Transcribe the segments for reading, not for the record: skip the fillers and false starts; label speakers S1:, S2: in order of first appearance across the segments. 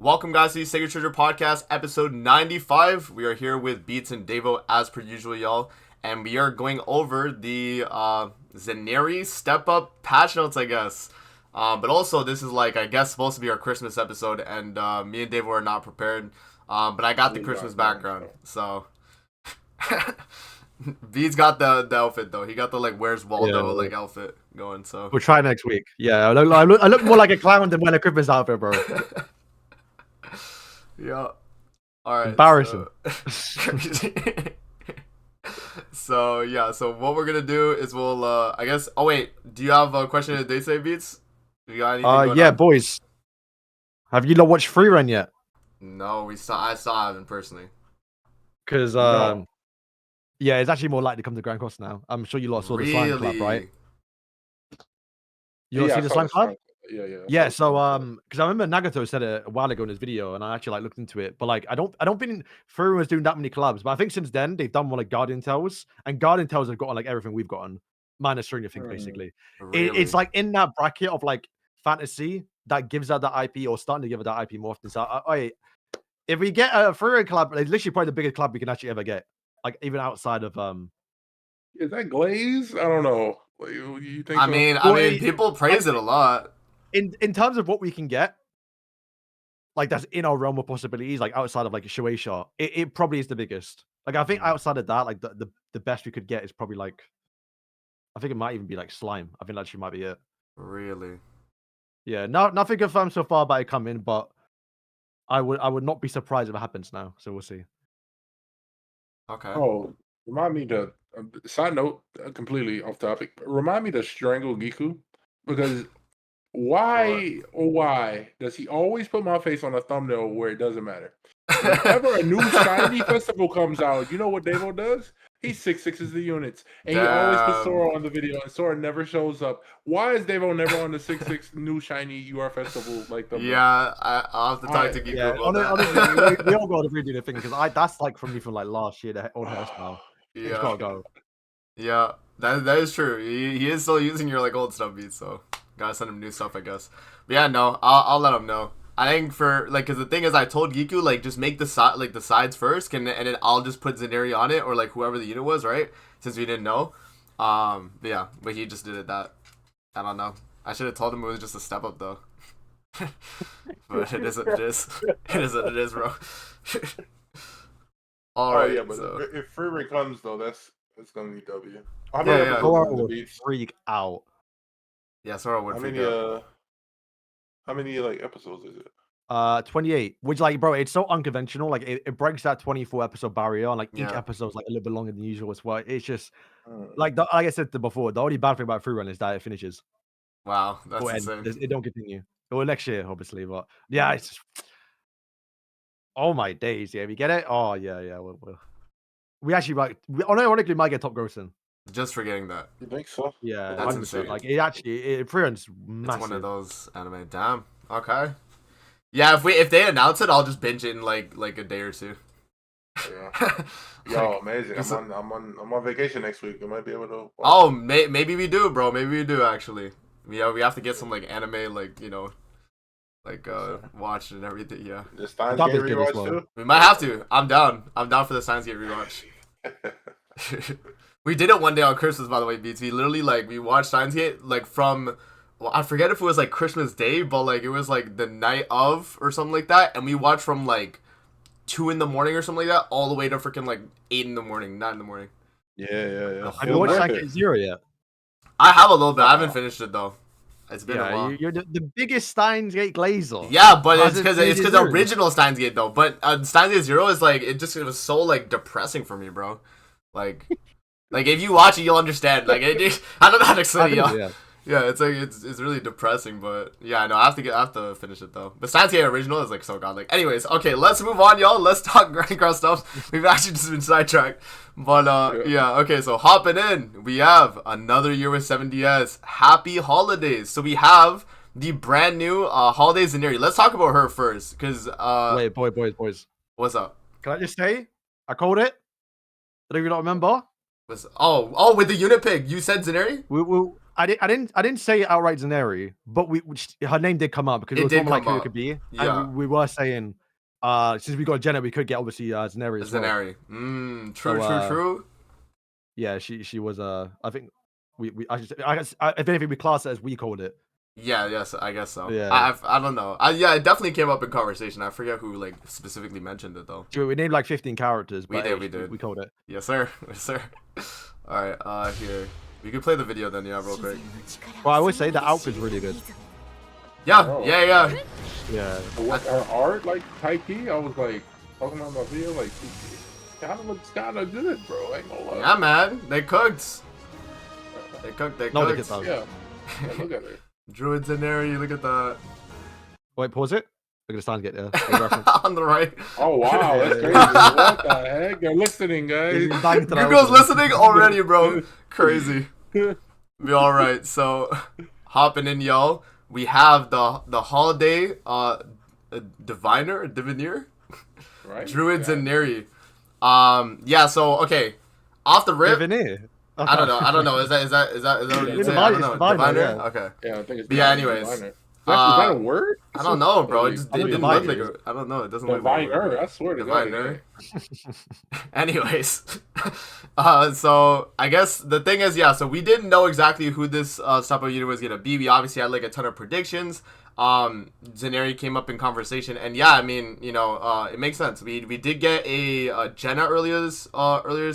S1: Welcome, guys, to the Sacred Treasure Podcast, episode 95. We are here with Beats and Davo, as per usual, y'all. And we are going over the Zaneri Step Up patch notes, I guess. But also, this is, I guess, supposed to be our Christmas episode, and me and Davo are not prepared. But I got the Christmas background, so... Beats got the outfit, though. He got the, Where's Waldo, outfit going, so...
S2: We'll try next week. Yeah, I look more like a clown than wearing a Christmas outfit, bro.
S1: Yeah. All right.
S2: Embarrassing.
S1: So what we're gonna do is we'll I guess. Oh wait, do you have a question of the day today, Beats? You got anything
S2: yeah,
S1: on?
S2: boys. Have you not watched Free Run yet?
S1: No, I saw him personally.
S2: Because yeah, it's actually more likely to come to Grand Cross now. I'm sure you lot saw the Slime Club, right? You lot see the Slime Club? Yeah. So because I remember Nagato said it a while ago in his video, and I actually looked into it. But I don't think Free Run was doing that many collabs. But I think since then they've done more Guardian Tales, and Guardian Tales have gotten everything we've gotten, minus Stranger Things, basically.
S1: Really?
S2: It's in that bracket of fantasy that gives out that IP or starting to give it that IP more often. So if we get a Free Run collab, it's literally probably the biggest club we can actually ever get. Even outside of
S3: Is that Glaze? I don't know. You think?
S1: I mean, people praise it a lot.
S2: In terms of what we can get, that's in our realm of possibilities, outside of a Shueisha, it probably is the biggest. I think outside of that, the best we could get is probably I think it might even be Slime. I think that actually might be it.
S1: Really?
S2: Yeah, nothing confirmed so far about it coming, but I would not be surprised if it happens now. So we'll see.
S1: Okay.
S3: Oh, remind me to side note, completely off topic. Remind me to strangle Giku, because why does he always put my face on a thumbnail where it doesn't matter? Whenever a new shiny festival comes out, you know what Davo does? He 6-6s the units, and he always puts Sora on the video, and Sora never shows up. Why is Davo never on the 6-6 new shiny UR festival?
S1: Yeah, I'll have to talk to Giku about that.
S2: Honestly, we all got to redo the thing, because that's from me from last year, the old hairstyle.
S1: Yeah.
S2: It's gotta go.
S1: Yeah, that is true. He is still using your old stuff, Beats, so gotta send him new stuff, I guess. But yeah, no, I'll let him know. I think for because the thing is, I told Giku just make the the sides first, and then I'll just put Zaneri on it, or whoever the unit was, right? Since we didn't know. But he just did it that. I don't know. I should have told him it was just a step up though. But it is what it is. It is what it is, bro. All right.
S3: Yeah, but if Free Ray comes though, that's gonna be W.
S2: Sora would freak out.
S1: Yeah, Sora would freak out.
S3: How many episodes is it?
S2: 28. Which bro, it's so unconventional. It breaks that 24 episode barrier, and each episode's a little bit longer than usual as well. It's just like I said before, the only bad thing about Free Run is that it finishes.
S1: Wow, that's insane.
S2: It don't continue. Well, next year, obviously, but yeah, it's just... Oh my days, yeah, we get it. Oh yeah, we actually ironically might get top grossing.
S1: Just forgetting that.
S3: You think so?
S2: Yeah,
S1: that's insane.
S2: It Free Run's massive.
S1: It's one of those anime. Damn. Okay. Yeah, if they announce it, I'll just binge it in like a day or two.
S3: Yeah. Yo, amazing. I'm on vacation next week. I might be able to watch.
S1: Oh, maybe we do, bro. Maybe we do actually. We have to get some anime watch and everything. Yeah.
S3: The Steins Gate rewatch too.
S1: We might have to. I'm down. I'm down for the Steins Gate rewatch. We did it one day on Christmas, by the way, Beats. We literally we watched Steins Gate from, well, I forget if it was Christmas Day, but it was the night of or something like that, and we watched from 2 in the morning or something like that all the way to freaking 8 in the morning, 9 in the morning.
S3: Yeah.
S2: Have you watched Steins Gate Zero yet?
S1: I have a little bit. I haven't finished it though. It's been a while.
S2: You're the biggest Steins Gate glazer.
S1: Yeah, but it's because original Steins Gate though. But Steins Gate Zero is it was so depressing for me, bro. If you watch it, you'll understand. I don't know how to explain it, y'all. Yeah, it's it's really depressing, but yeah, no, I have to finish it though. The Steins Gate original is so godlike. Anyways, okay, let's move on, y'all. Let's talk Grand Cross stuff. We've actually just been sidetracked, but yeah, okay. So hopping in, we have another year with 7DS. Happy holidays. So we have the brand new Holiday Zaneri. Let's talk about her first, because
S2: wait, boys.
S1: What's up?
S2: Can I just say I called it? I don't even remember.
S1: Oh, with the unit pick, you said Zaneri?
S2: I didn't say outright Zaneri, but her name did come up because we were talking like who it could be, and we were saying since we got Jenna, we could get obviously Zaneri as well.
S1: Zaneri, true.
S2: Yeah, she was I think if anything we classed it as we called it.
S1: Yeah, yes, I guess so.
S2: Yeah,
S1: I don't know. Yeah, it definitely came up in conversation. I forget who like specifically mentioned it though.
S2: We named like 15 characters.
S1: We did.
S2: We called it.
S1: Yes, sir. Yes, sir. All right. Here, we can play the video then. Yeah, real quick.
S2: Well, I would say the outfit's really good.
S1: Yeah, yeah.
S3: Her art, like Taiki, I was like talking about my video, like kind of looks kind of good, bro. I ain't gonna lie.
S1: Yeah, man. They cooked. They cooked.
S2: No,
S3: yeah, look at it.
S1: Druid Zaneri, look at that.
S2: Wait, pause it. Look at the signs get there.
S1: On the right.
S3: Oh wow, that's crazy. What the heck? They're listening, guys.
S1: Google's listening already, bro. Crazy. Be alright, so hopping in, y'all. We have the holiday diviner,
S3: right?
S1: Druid Zaneri. Yeah, so okay. Off the rip.
S2: Diviner.
S1: I don't know. Is that what you say? I don't know. Diviner?
S2: Yeah.
S1: Okay.
S3: Yeah, I think it's
S1: anyways.
S3: Diviner. Is that a word?
S1: I don't know, bro. It didn't look like I don't know. It doesn't look like
S3: Diviner. I swear to God.
S1: Diviner. Anyways. So I guess the thing is, yeah, so we didn't know exactly who this type of unit was gonna be. We obviously had like a ton of predictions. Zaneri came up in conversation, and yeah, I mean, you know, it makes sense. We did get a Jenna earlier this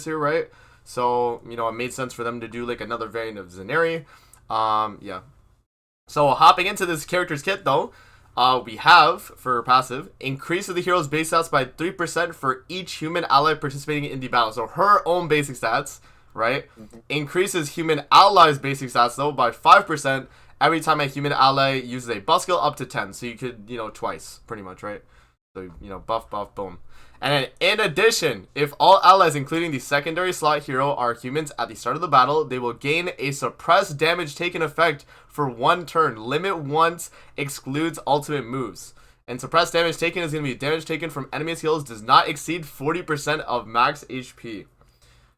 S1: year, right? So, you know, it made sense for them to do like another variant of Zaneri. Yeah. So hopping into this character's kit though, we have for passive, increases the hero's base stats by 3% for each human ally participating in the battle. So her own basic stats, right? Increases human allies' basic stats though by 5% every time a human ally uses a buff skill up to 10. So you could, you know, twice pretty much, right? So, you know, buff, boom. And then, in addition, if all allies, including the secondary slot hero, are humans at the start of the battle, they will gain a suppressed damage taken effect for 1 turn. Limit once excludes ultimate moves. And suppressed damage taken is going to be damage taken from enemy skills does not exceed 40% of max HP.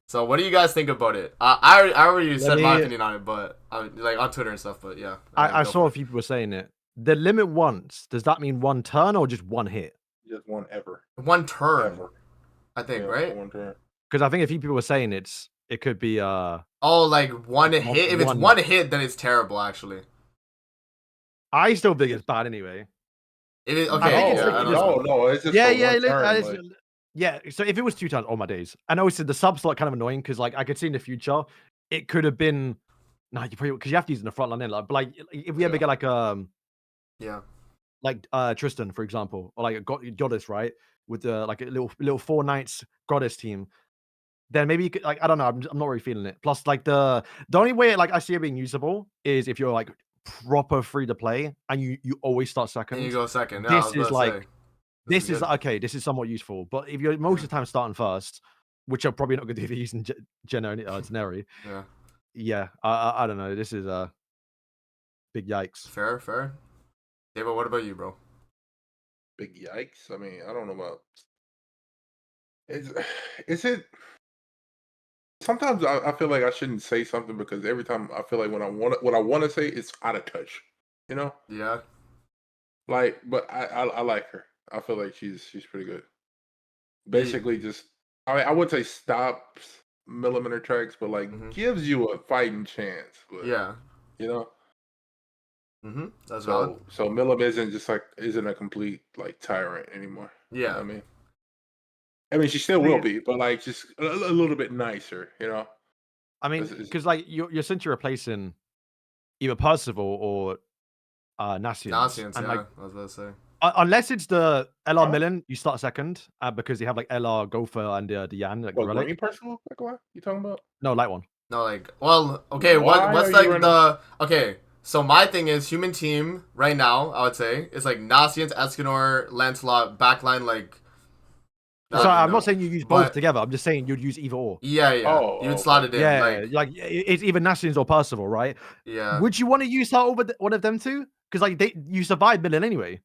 S1: So what do you guys think about it? I already said my opinion on it, but like on Twitter and stuff. But yeah,
S2: I saw a few people saying it. The limit once, does that mean 1 turn or just 1 hit?
S3: Just 1 ever.
S1: 1 turn.
S3: Ever.
S1: I think, right?
S3: 1 turn.
S2: Because I think a few people were saying it could be
S1: oh, like 1 hit. If it's 1 hit, then it's terrible. Actually,
S2: I still think it's bad anyway.
S1: It is okay.
S3: No, it's just
S2: yeah. So if it was 2 turns, oh my days. I know it's the sub slot kind of annoying because like I could see in the future it could have been. No, you probably because you have to use in the front line. But like if we ever get like like Tristan, for example, or like a goddess, right? With like a little 4 knights goddess team, then maybe you could like I don't know. I'm not really feeling it. Plus, like the only way like I see it being usable is if you're like proper free to play and you always start second.
S1: And you go second.
S2: Yeah, this is like this is okay. This is somewhat useful. But if you're most of the time starting first, which you're probably not going to do if you're using Zaneri. Yeah. I don't know. This is big yikes.
S1: Fair. David, what about you, bro?
S3: Big yikes. I mean, I don't know about. Is it? Sometimes I feel like I shouldn't say something because every time I feel like what I want to say is out of touch. You know?
S1: Yeah.
S3: Like, but I like her. I feel like she's pretty good. Basically, just I would say stops millimeter tracks, but like gives you a fighting chance. But,
S1: yeah.
S3: You know.
S1: That's valid.
S3: So Millim isn't a complete like tyrant anymore.
S1: Yeah.
S3: You know what I mean, she still will be, but like just a little bit nicer, you know.
S2: I mean, because like you're essentially replacing either Percival or Nassians.
S1: Nassians,
S2: and,
S1: yeah.
S2: like,
S1: I was about to say.
S2: Unless it's the LR Millen, you start second because they have like LR Gopher and the Yan. Like,
S3: what, green Percival? Like what you talking about?
S2: No, light one.
S1: No, like okay. What's like the okay? So my thing is human team right now. I would say is like Nassians, Escanor, Lancelot, backline like.
S2: So I'm not saying you use both together. I'm just saying you'd use either or.
S1: Yeah. You would slot it in.
S2: Yeah, like it's either Nassians or Percival, right?
S1: Yeah.
S2: Would you want to use her over one of them two? Because like you survived Millen anyway.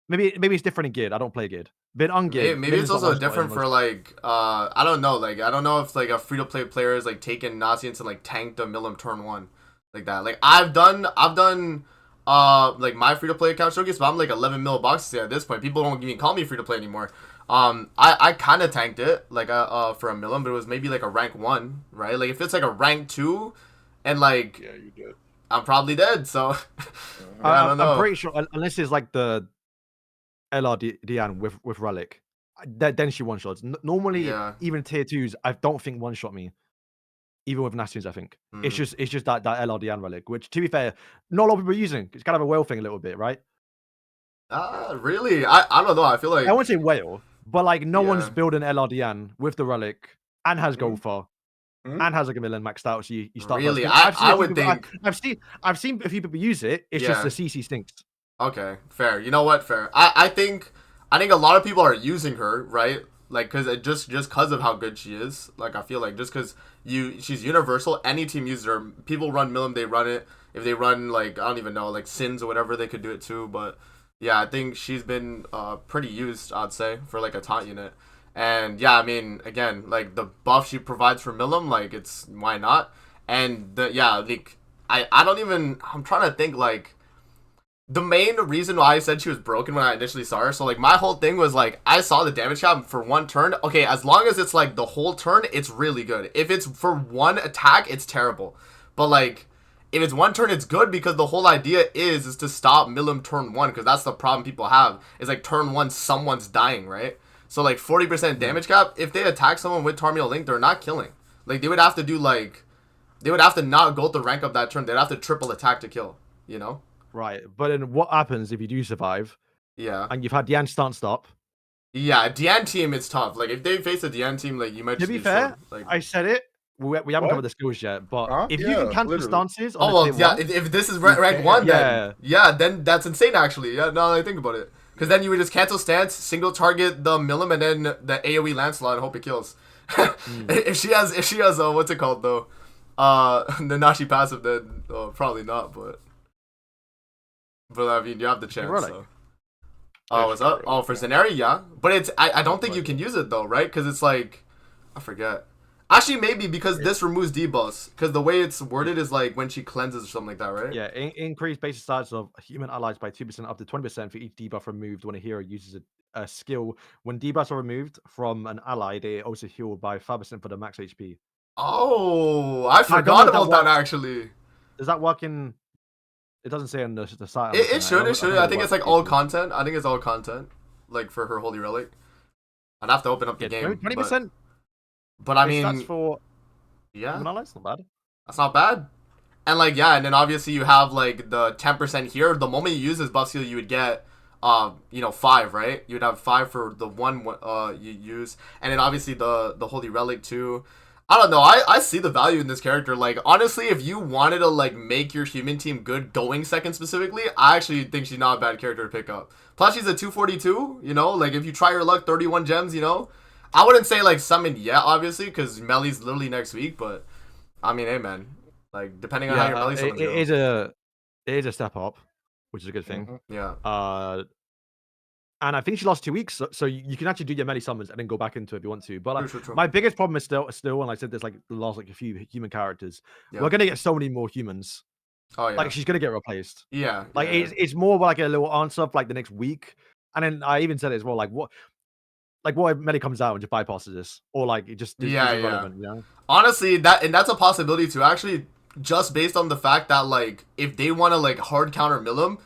S2: Maybe it's different in Geared. I don't play Geared. But on Geared,
S1: maybe it's also different for like I don't know. Like I don't know if like a free to play player is like taking Nassians to like tank the Millim turn 1. like that. Like I've done like my free to play account showcase, but I'm like 11 mil boxes at this point. People don't even call me free to play anymore. I kind of tanked it like for a million, but it was maybe like a rank 1, right? Like if it's like a rank 2, and like
S3: Yeah, you did.
S1: I'm probably dead. So I don't know.
S2: I'm pretty sure unless it's like the LRDN with Relic, then she one shots. Normally, even tier 2s, I don't think one shot me. Even with Nastians, I think it's just that LRDN Relic, which to be fair, not a lot of people are using. It's kind of a whale thing a little bit, right?
S1: Really? I don't know. I feel like
S2: I won't say whale, but like no one's building LRDN with the Relic and has gold for. And has like a million maxed out, so you start.
S1: Really, I would think
S2: I've seen a few people use it. It's just the CC stinks.
S1: Okay, fair. You know what? Fair. I think a lot of people are using her, right? Like, cause it just cause of how good she is. Like, I feel like just cause she's universal. Any team uses her. People run Milim, they run it. If they run like I don't even know like Sins or whatever, they could do it too. But yeah, I think she's been pretty used. I'd say for like a taunt unit. And yeah, I mean, again, like the buff she provides for Milim, like it's why not? And like I don't even. I'm trying to think like. The main reason why I said she was broken when I initially saw her, so like my whole thing was like I saw the damage cap for one turn. Okay, as long as it's like the whole turn, it's really good. If it's for one attack, it's terrible. But like if it's one turn, it's good because the whole idea is to stop Milim turn 1, because that's the problem people have. Is like turn 1 someone's dying, right? So like 40% damage cap, if they attack someone with Tarmiel Link, they're not killing. Like they would have to do like they would have to not go to rank up that turn. They'd have to triple attack to kill, you know?
S2: Right, but then what happens if you do survive?
S1: Yeah.
S2: And you've had Diane stop.
S1: Yeah, Diane team is tough. Like if they face a Diane team, like you might.
S2: To be fair, like I said it. We haven't covered the skills yet, but if you can cancel stances,
S1: if this is rank 1, then then that's insane. Actually, now that I think about it, because then you would just cancel stance, single target the Milim, and then the AOE Lancelot and hope it kills. If she has what's it called though, the Nashi passive, then probably not, but. But I mean, you have the chance. So. Oh, what's up? Oh, for Zaneri, yeah. But it's I don't think you can use it though, right? Because it's like I forget. Actually, maybe because this removes debuffs. Because the way it's worded is like when she cleanses or something like that, right?
S2: Yeah, increase base stats of human allies by 2% up to 20% for each debuff removed when a hero uses a skill. When debuffs are removed from an ally, they also heal by 5% for the max HP.
S1: Oh, I forgot about that actually.
S2: Does that work in? It doesn't say on the site.
S1: It should. I think it's like all content. I think it's all content, like for her Holy Relic. I'd have to open up the game.
S2: 20%.
S1: But I mean,
S2: that's for
S1: allies.
S2: Not bad.
S1: That's not bad. And like and then obviously you have like the 10% here. The moment you use this buff skill, you would get 5, right? You would have 5 for the one you use, and then obviously the Holy Relic too. I don't know. I see the value in this character. Like, honestly, if you wanted to, like, make your human team good going second specifically, I actually think she's not a bad character to pick up. Plus, she's a 242, you know? Like, if you try your luck, 31 gems, you know? I wouldn't say, like, summon yet, obviously, because Melly's literally next week, but, I mean, hey, man. Like, depending on how your Melly summons go.
S2: It is a step up, which is a good thing.
S1: Yeah.
S2: And I think she lost 2 weeks, so you can actually do your many summons and then go back into it if you want to. But like, my biggest problem is still, and I said this like the last like a few human characters. We're gonna get so many more humans.
S1: Oh yeah.
S2: Like she's gonna get replaced.
S1: Yeah.
S2: Like it's more like a little answer for like the next week. And then I even said it as well. Like what if Medi comes out and just bypasses this, or like it just is irrelevant, you know?
S1: Honestly, that's a possibility too. Actually, just based on the fact that like if they want to like hard counter Milim,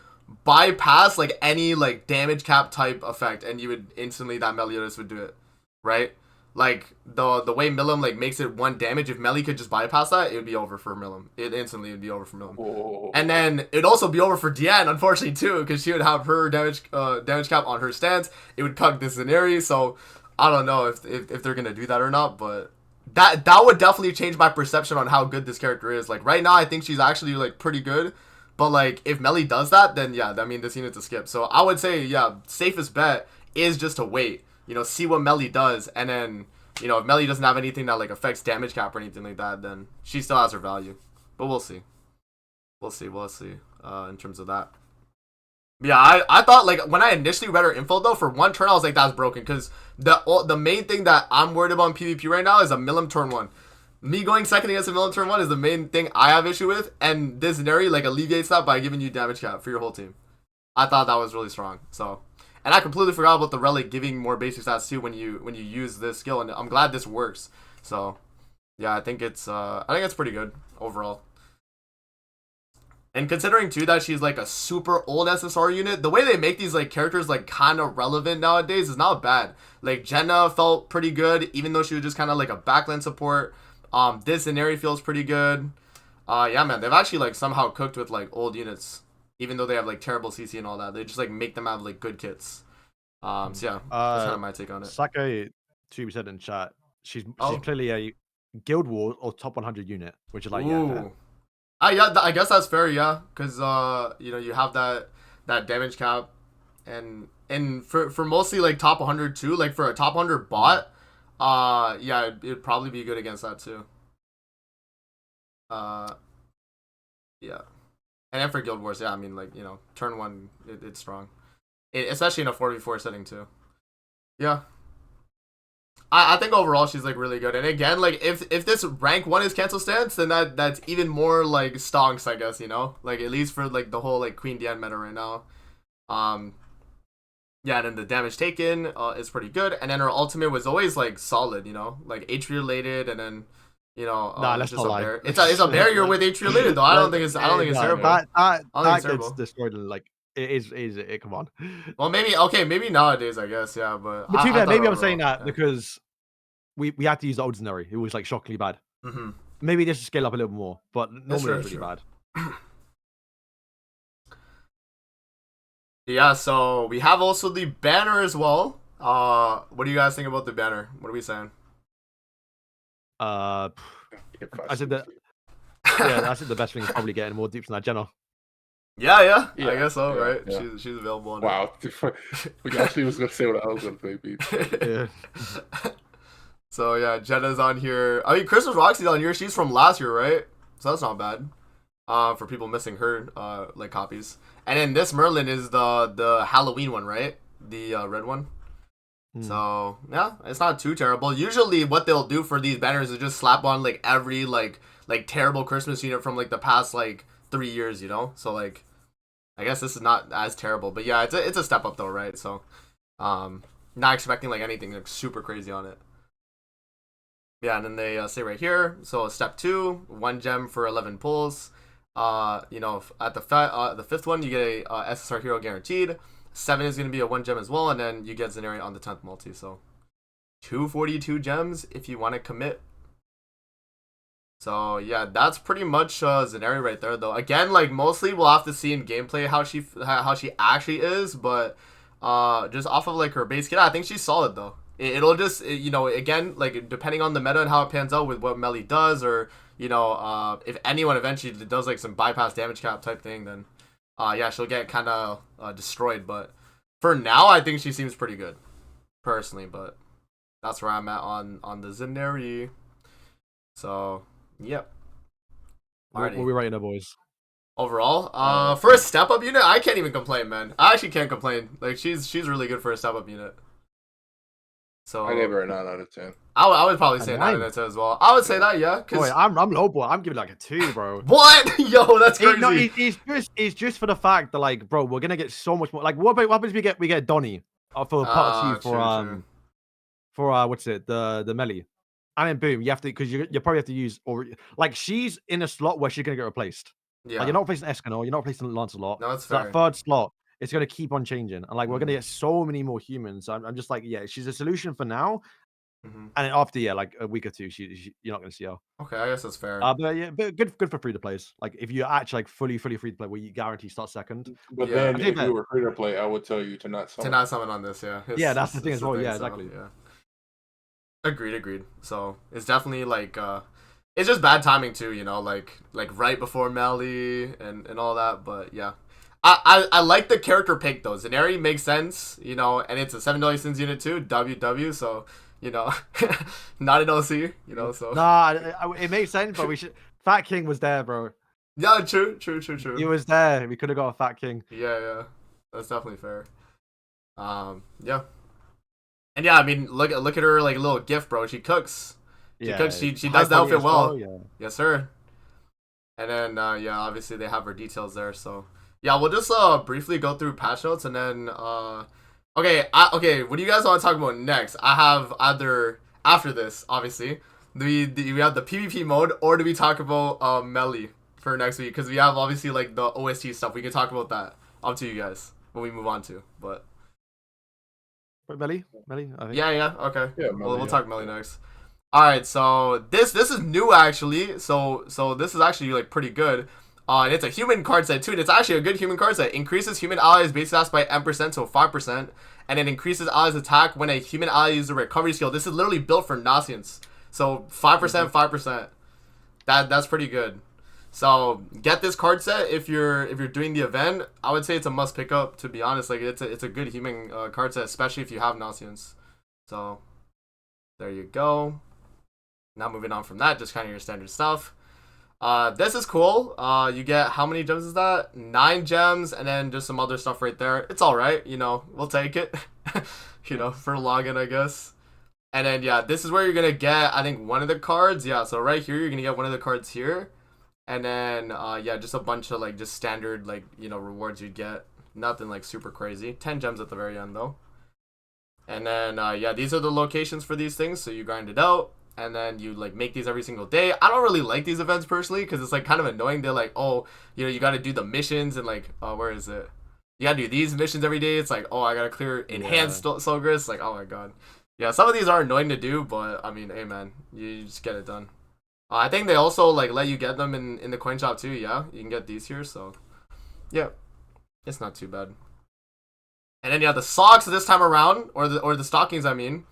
S1: bypass like any like damage cap type effect, and you would instantly that Meliodas would do it, right? Like the way Milim like makes it 1 damage, if Meli could just bypass that, it would be over for Milim. It instantly would be over for Milim.
S3: Whoa. And
S1: then it'd also be over for Diane, unfortunately too, because she would have her damage cap on her stance. It would cuck this Zaneri, so I don't know if they're gonna do that or not, but that would definitely change my perception on how good this character is. Like right now, I think she's actually like pretty good. But, like, if Melly does that, then, yeah, I mean, this unit's a skip. So, I would say, yeah, safest bet is just to wait. You know, see what Melly does. And then, you know, if Melly doesn't have anything that, like, affects damage cap or anything like that, then she still has her value. But we'll see. We'll see in terms of that. Yeah, I thought, like, when I initially read her info, though, for one turn, I was like, that's broken. Because the main thing that I'm worried about in PvP right now is a Milim turn 1. me going second against a villain turn 1 is the main thing I have issue with, and this Zaneri like alleviates that by giving you damage cap for your whole team. I thought that was really strong. So, and I completely forgot about the relic giving more basic stats too when you use this skill, and I'm glad this works. So, yeah, I think it's pretty good overall. And considering too that she's like a super old SSR unit, the way they make these like characters like kind of relevant nowadays is not bad. Like Jenna felt pretty good, even though she was just kind of like a backline support. This Zaneri feels pretty good. Yeah, man, they've actually like somehow cooked with like old units, even though they have like terrible CC and all that. They just like make them have like good kits. So yeah, that's kind of my take on it.
S2: Sake 2% in chat. She's clearly a Guild Wars or top 100 unit, which is like yeah.
S1: Yeah, I guess that's fair, yeah, because you know, you have that damage cap, and for mostly like top 100 too, like for a top 100 bot, yeah, it'd probably be good against that too. Yeah, and then for Guild Wars, yeah, I mean, like, you know, turn 1, it's strong, especially in a 4v4 setting too. Yeah. I think overall she's like really good, and again, like if this rank 1 is cancel stance, then that's even more like stonks, I guess, you know, like at least for like the whole like Queen Diane meta right now. Yeah, and then the damage taken is pretty good, and then her ultimate was always like solid, you know, like H related, and then you know,
S2: let's not lie.
S1: It's a barrier with H related though. I don't think it's terrible.
S2: That gets destroyed. Like it is. Come on.
S1: Well, maybe nowadays, I guess, yeah, but
S2: to be fair, maybe I'm saying that because we had to use the old Zaneri. It was like shockingly bad. Maybe this should scale up a little more, but normally it's really bad.
S1: Yeah, so we have also the banner as well. What do you guys think about the banner? What are we saying?
S2: I said that. Yeah, I said the best thing is probably getting more deep than that Jenna.
S1: Yeah, I guess so, right? Yeah. She's available on
S3: wow. We actually was gonna say what I was gonna say, Pete.
S2: Yeah.
S1: So yeah, Jenna's on here. I mean, Christmas Roxy's on here. She's from last year, right? So that's not bad. For people missing her like copies. And then this Merlin is the Halloween one, right? The red one. So yeah, it's not too terrible. Usually, what they'll do for these banners is just slap on like every like terrible Christmas unit from like the past like 3 years, you know. So like, I guess this is not as terrible, but yeah, it's a step up though, right? So, not expecting like anything like super crazy on it. Yeah, and then they say right here, so step 2, 1 gem for 11 pulls. You know, at the 5th one, you get a SSR hero guaranteed. 7 is going to be a 1 gem as well, and then you get Zaneri on the 10th multi. So 242 gems if you want to commit. So yeah, that's pretty much Zaneri right there, though. Again, like mostly we'll have to see in gameplay how she actually is, but just off of like her base kit, I think she's solid though. It'll just you know, again, like depending on the meta and how it pans out with what Melly does, or you know, if anyone eventually does like some bypass damage cap type thing, then yeah, she'll get kind of destroyed. But for now, I think she seems pretty good, personally. But that's where I'm at on the Zaneri. So yep.
S2: What are we writing there, boys?
S1: Overall, for a step up unit, I can't even complain, man. I actually can't complain. Like she's really good for a step up unit. So
S3: I gave her a 9 out of 10.
S1: I would probably say 9 out of 10 as well. I would say that, yeah.
S2: Boy, I'm low, boy. I'm giving like a 2, bro.
S1: What? Yo, that's crazy.
S2: It's just for the fact that like, bro, we're gonna get so much more. Like, what happens if we get Donnie for part 2 for what's it, the melee, and then boom, you have to, because you probably have to use, or like she's in a slot where she's gonna get replaced. Yeah, like, you're not replacing Escanor, you're not replacing Lancelot.
S1: No, that's fair.
S2: That 3rd slot, it's going to keep on changing. And like, we're going to get so many more humans. So I'm just like, yeah, she's a solution for now. And then after, yeah, like a week or 2, you're not going to see her.
S1: Okay, I guess that's fair.
S2: But yeah, but good for free to plays. Like, if you're actually like fully free to play, where you guarantee start second.
S3: But then if you were free to play, I would tell you to not summon.
S1: On this, yeah.
S2: Yeah, that's the thing as well. Yeah, exactly.
S1: Yeah. Agreed. So it's definitely like it's just bad timing too, you know, like right before Melly and all that. But yeah. I like the character pick though. Zaneri makes sense, you know, and it's a $7 sins unit too, WW, so you know, not an OC, you know, so
S2: it makes sense, but we should. Fat King was there, bro.
S1: Yeah, true.
S2: He was there. We could have got a Fat King.
S1: Yeah, that's definitely fair. Yeah, and yeah, I mean, look at her like little gift, bro. She cooks. She does the outfit well.
S2: Yeah.
S1: Yes, sir. And then yeah, obviously they have her details there. So yeah, we'll just briefly go through patch notes and then okay, what do you guys want to talk about next? I have either after this, obviously, we have the PvP mode, or do we talk about melee for next week? Because we have obviously like the OST stuff. We can talk about that. Up to you guys when we move on to. But
S2: melee, I think.
S1: Yeah. Okay.
S3: Yeah,
S1: We'll talk melee next. All right. So this is new actually. So this is actually like pretty good. And it's a human card set too. And it's actually a good human card set. Increases human allies base stats by N%, so 5%, and it increases allies attack when a human ally uses a recovery skill. This is literally built for Nasians. So 5%, 5%. That's pretty good. So get this card set if you're doing the event. I would say it's a must pick up, to be honest. Like it's a good human card set, especially if you have Nasians. So there you go. Now moving on from that, just kind of your standard stuff. This is cool. You get, how many gems is that? 9 gems, and then just some other stuff right there. It's all right, you know. We'll take it, you know, for login, I guess. And then yeah, this is where you're gonna get, I think, one of the cards. Yeah, so right here you're gonna get one of the cards here. And then, yeah, just a bunch of, like, just standard, like, you know, rewards you'd get. Nothing, like, super crazy. 10 gems at the very end, though. And then, yeah, these are the locations for these things. So you grind it out. And then you, like, make these every single day. I don't really like these events, personally, because it's, like, kind of annoying. They're like, oh, you know, you got to do the missions. And, like, where is it? You got to do these missions every day. It's like, oh, I got to clear enhanced Sogris. Like, oh, my God. Yeah, some of these are annoying to do. But, I mean, hey, man, you just get it done. I think they also like let you get them in the coin shop too. Yeah, you can get these here. So, yeah, it's not too bad. And then yeah, the socks this time around, or the stockings. I mean,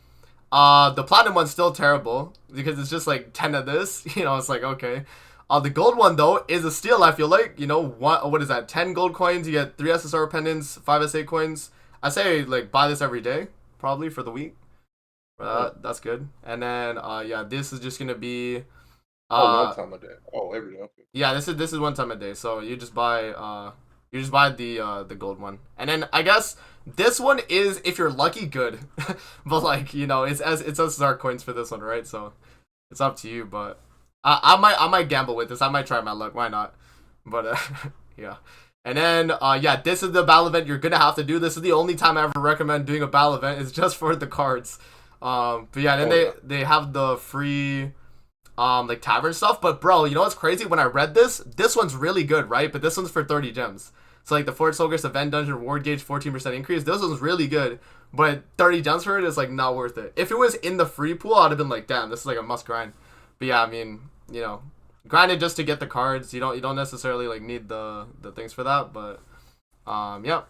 S1: the platinum one's still terrible because it's just like 10 of this. You know, it's like okay. The gold one though is a steal. I feel like, you know, what is that? 10 gold coins. You get 3 SSR pendants, 5 SA coins. I say like buy this every day, probably for the week. That's good. And then yeah, this is just gonna be.
S3: One time a day. Oh, every day. Okay.
S1: Yeah, this is one time a day. So you just buy the gold one, and then I guess this one is, if you're lucky, good. But like, you know, it's SSR coins for this one, right? So it's up to you. But I might gamble with this. I might try my luck. Why not? But yeah. And then yeah, this is the battle event you're gonna have to do. This is the only time I ever recommend doing a battle event. It's just for the cards. But yeah, then they have the free. Like tavern stuff. But bro, you know what's crazy? When I read this one's really good, right? But this one's for 30 gems. So like the Fort Solgris event dungeon reward gauge 14% increase. This one's really good, but 30 gems for it is like not worth it. If it was in the free pool, I'd have been like, damn, this is like a must grind. But yeah, I mean, you know, grind it just to get the cards. You don't necessarily like need the things for that. But yeah,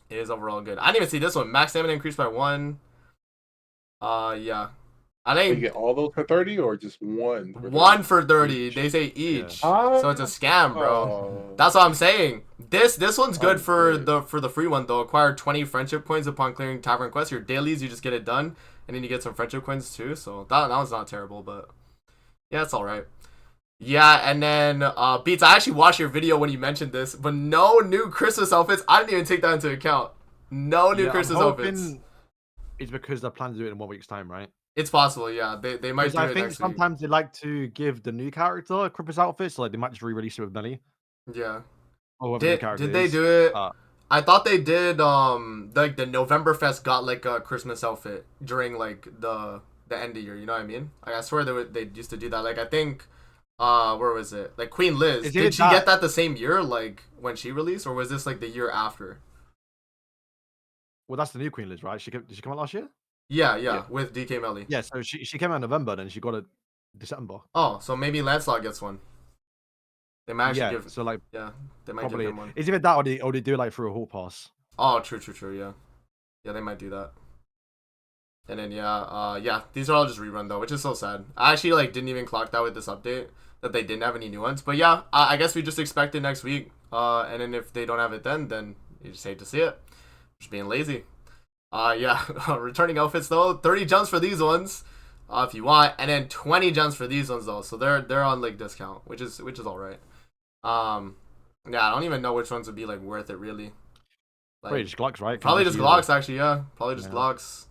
S1: it is overall good. I didn't even see this one. Max stamina increased by 1. Yeah. I think
S3: you get all those for 30 or just one?
S1: One for 30. They say each, so it's a scam, bro. That's what I'm saying. This one's good for the free one though. Acquire 20 friendship coins upon clearing tavern quests. Your dailies, you just get it done, and then you get some friendship coins too. So that one's not terrible, but yeah, it's all right. Yeah, and then Beats, I actually watched your video when you mentioned this, but no new Christmas outfits. I didn't even take that into account. No new Christmas outfits.
S2: It's because they're planning to do it in 1 week's time, right?
S1: It's possible, yeah. They might do it next week. I think
S2: sometimes they like to give the new character a Christmas outfit, so like they might just re-release it with Melly.
S1: Yeah.
S2: Or
S1: did they do it? I thought they did. Like the Novemberfest got like a Christmas outfit during like the end of year. You know what I mean? Like I swear they used to do that. Like I think, where was it? Like Queen Liz. Did she get that the same year, like when she released, or was this like the year after?
S2: Well, that's the new Queen Liz, right? Did she come out last year?
S1: Yeah, with DK Melly.
S2: Yeah, so she came out in November, then she got it December.
S1: Oh, so maybe Lancelot gets one. They might actually give.
S2: So like,
S1: yeah, they might give him one.
S2: Is it that, or they do it like through a hall pass?
S1: Oh, true. Yeah, they might do that. And then yeah, these are all just rerun though, which is so sad. I actually like didn't even clock that with this update that they didn't have any new ones. But yeah, I guess we just expect it next week. And then if they don't have it then you just hate to see it. Just being lazy. Yeah, returning outfits though, 30 gems for these ones, if you want, and then 20 gems for these ones though. So they're on like discount, which is all right. Yeah, I don't even know which ones would be like worth it really. Like,
S2: probably just Glocks, right?
S1: Probably just Glocks actually, yeah. Probably just Glocks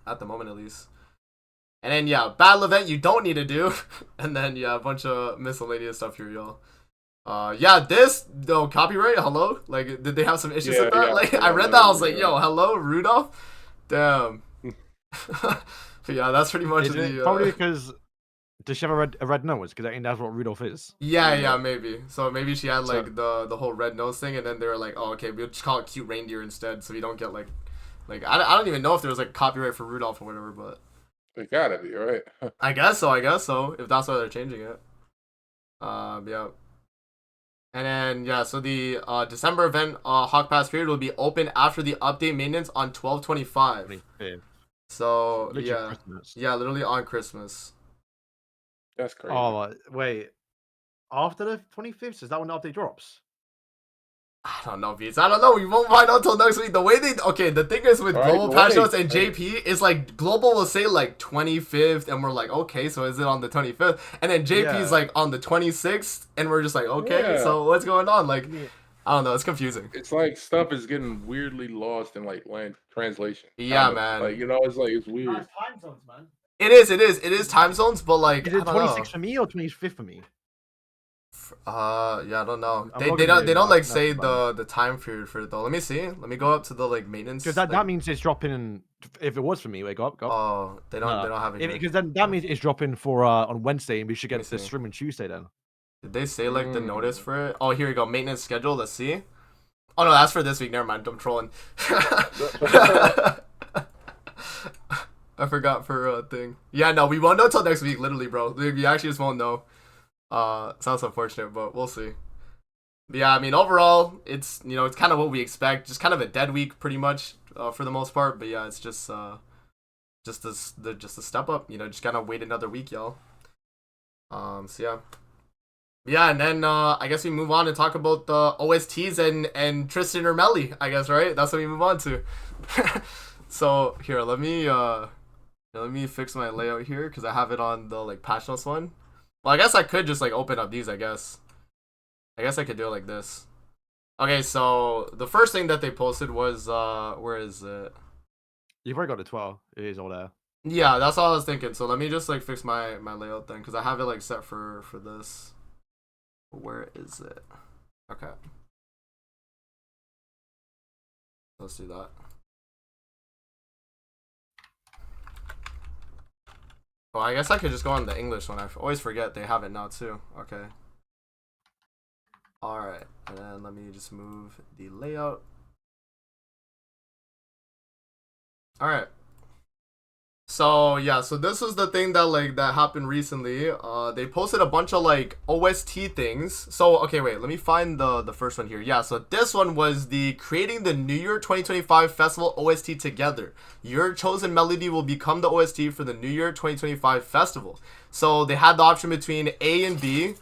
S1: at the moment at least. And then yeah, battle event you don't need to do, and then yeah, a bunch of miscellaneous stuff here, y'all. Yeah, this though copyright. Hello, like did they have some issues with that? Like I read that, I was like, yo, hello, Rudolph. Damn. But yeah, that's pretty much
S2: probably because. Does she have a red nose? Because I think that's what Rudolph is.
S1: Yeah, maybe. So maybe she had like the whole red nose thing, and then they were like, oh, okay, we'll just call it cute reindeer instead, so you don't get like I don't even know if there was like copyright for Rudolph or whatever, but
S3: it gotta be right.
S1: I guess so. If that's why they're changing it. Yeah. And then yeah, so the December event Hawk Pass period will be open after the update maintenance on 12/25. So yeah, Christmas. Yeah, literally on Christmas.
S3: That's crazy.
S2: Oh wait, after the 25th, is that when the update drops?
S1: I don't know, Beats. I don't know. We won't find out until next week. The way the thing is with Global Patch Notes and JP is like Global will say like 25th, and we're like, okay, so is it on the 25th? And then JP's like on the 26th, and we're just like, okay, so what's going on? Like, I don't know. It's confusing.
S3: It's like stuff is getting weirdly lost in like translation.
S1: Yeah, man.
S3: Like it's like it's weird.
S4: It's time zones, man.
S1: It is time zones, but like,
S2: is it 26th for me or 25th for me?
S1: Yeah, I don't know. They don't like say the time period for it though. Let me see. Let me go up to the like maintenance.
S2: Because that means it's dropping. If it was for me, wait, go up.
S1: Oh, they don't have it.
S2: Because then that means it's dropping for on Wednesday, and we should get the stream on Tuesday then.
S1: Did they say like the notice for it? Oh, here we go. Maintenance schedule. Let's see. Oh no, that's for this week. Never mind. I'm trolling. I forgot for a thing. Yeah, no, we won't know until next week, literally, bro. We actually just won't know. Sounds unfortunate, but we'll see. But yeah, I mean, overall, it's it's kind of what we expect. Just kind of a dead week, pretty much, for the most part. But yeah, it's just a step up. Just gotta wait another week, y'all. So yeah, and then I guess we move on and talk about the OSTs and Tristan or Melly. I guess, right? That's what we move on to. So here, let me fix my layout here because I have it on the like patch notes one. Well, I guess I could just like open up these. I guess I could do it like this. Okay, so the first thing that they posted was where is it?
S2: You've already got the 12. It is all there.
S1: Yeah, that's all I was thinking. So let me just like fix my layout then because I have it like set for this. Where is it? Okay. Let's do that. Well, I guess I could just go on the English one. I always forget they have it now too. Okay. Alright. And then let me just move the layout. Alright. So yeah, so this was the thing that happened recently. They posted a bunch of like OST things. So okay, wait, let me find the first one here. Yeah, so this one was the creating the New Year 2025 festival OST together. Your chosen melody will become the OST for the New Year 2025 festival. So they had the option between A and B.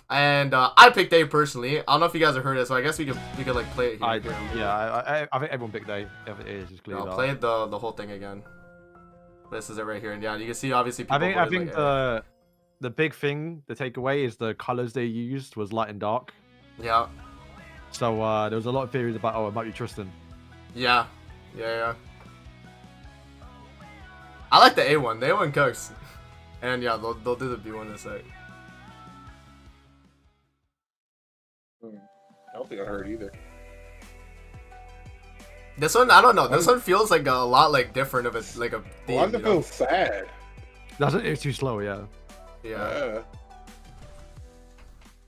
S1: And I picked A personally. I don't know if you guys have heard it, so I guess we could like play it here.
S2: I think everyone picked A. It is just clear.
S1: I'll play the whole thing again. This is it right here, and yeah, you can see obviously. People
S2: I think the big thing, the takeaway is the colors they used was light and dark.
S1: Yeah.
S2: So there was a lot of theories about it might be Tristan.
S1: Yeah. I like the A one. The A one cooks, and yeah, they'll do the B one in a sec.
S3: I don't think I heard either.
S1: This one, I don't know. This one feels like a lot like different of a like a theme.
S3: Why does it feel sad?
S2: It's too slow, yeah.
S1: Yeah.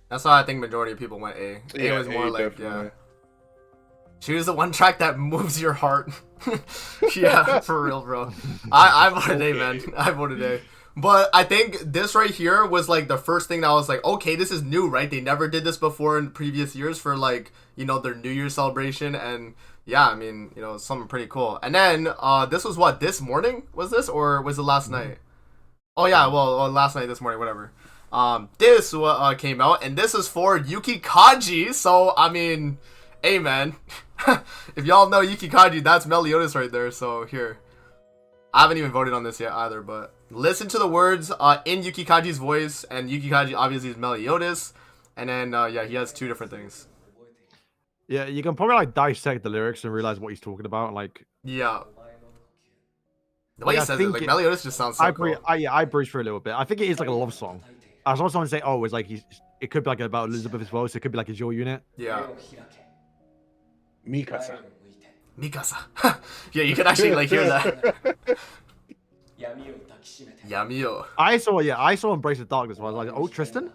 S1: That's why I think majority of people went A. A was more like definitely. Choose the one track that moves your heart. Yeah, for real, bro. I voted A, man. I voted A. But I think this right here was like the first thing that I was like, okay, this is new, right? They never did this before in previous years for like, their New Year's celebration. And yeah, I mean, something pretty cool. And then this was what, this morning? Was this? Or was it last night? Oh yeah, well, last night, this morning, whatever. This came out, and this is for Yuki Kaji. So, I mean, hey man. If y'all know Yuki Kaji, that's Meliodas right there. So here. I haven't even voted on this yet either, but listen to the words in Yuki Kaji's voice, and Yuki Kaji obviously is Meliodas, and then yeah, he has two different things.
S2: Yeah, you can probably like dissect the lyrics and realize what he's talking about, like
S1: yeah. The way he says it, like Meliodas just sounds so cool.
S2: I breezed through a little bit. I think it is like a love song. I saw someone say, "Oh, it's like it could be like about Elizabeth as well, so it could be like his your unit."
S1: Yeah.
S3: Mikasa.
S1: Yeah, you can actually like hear that. Yamio.
S2: I saw Embrace the Darkness. I was like, "Oh, Tristan."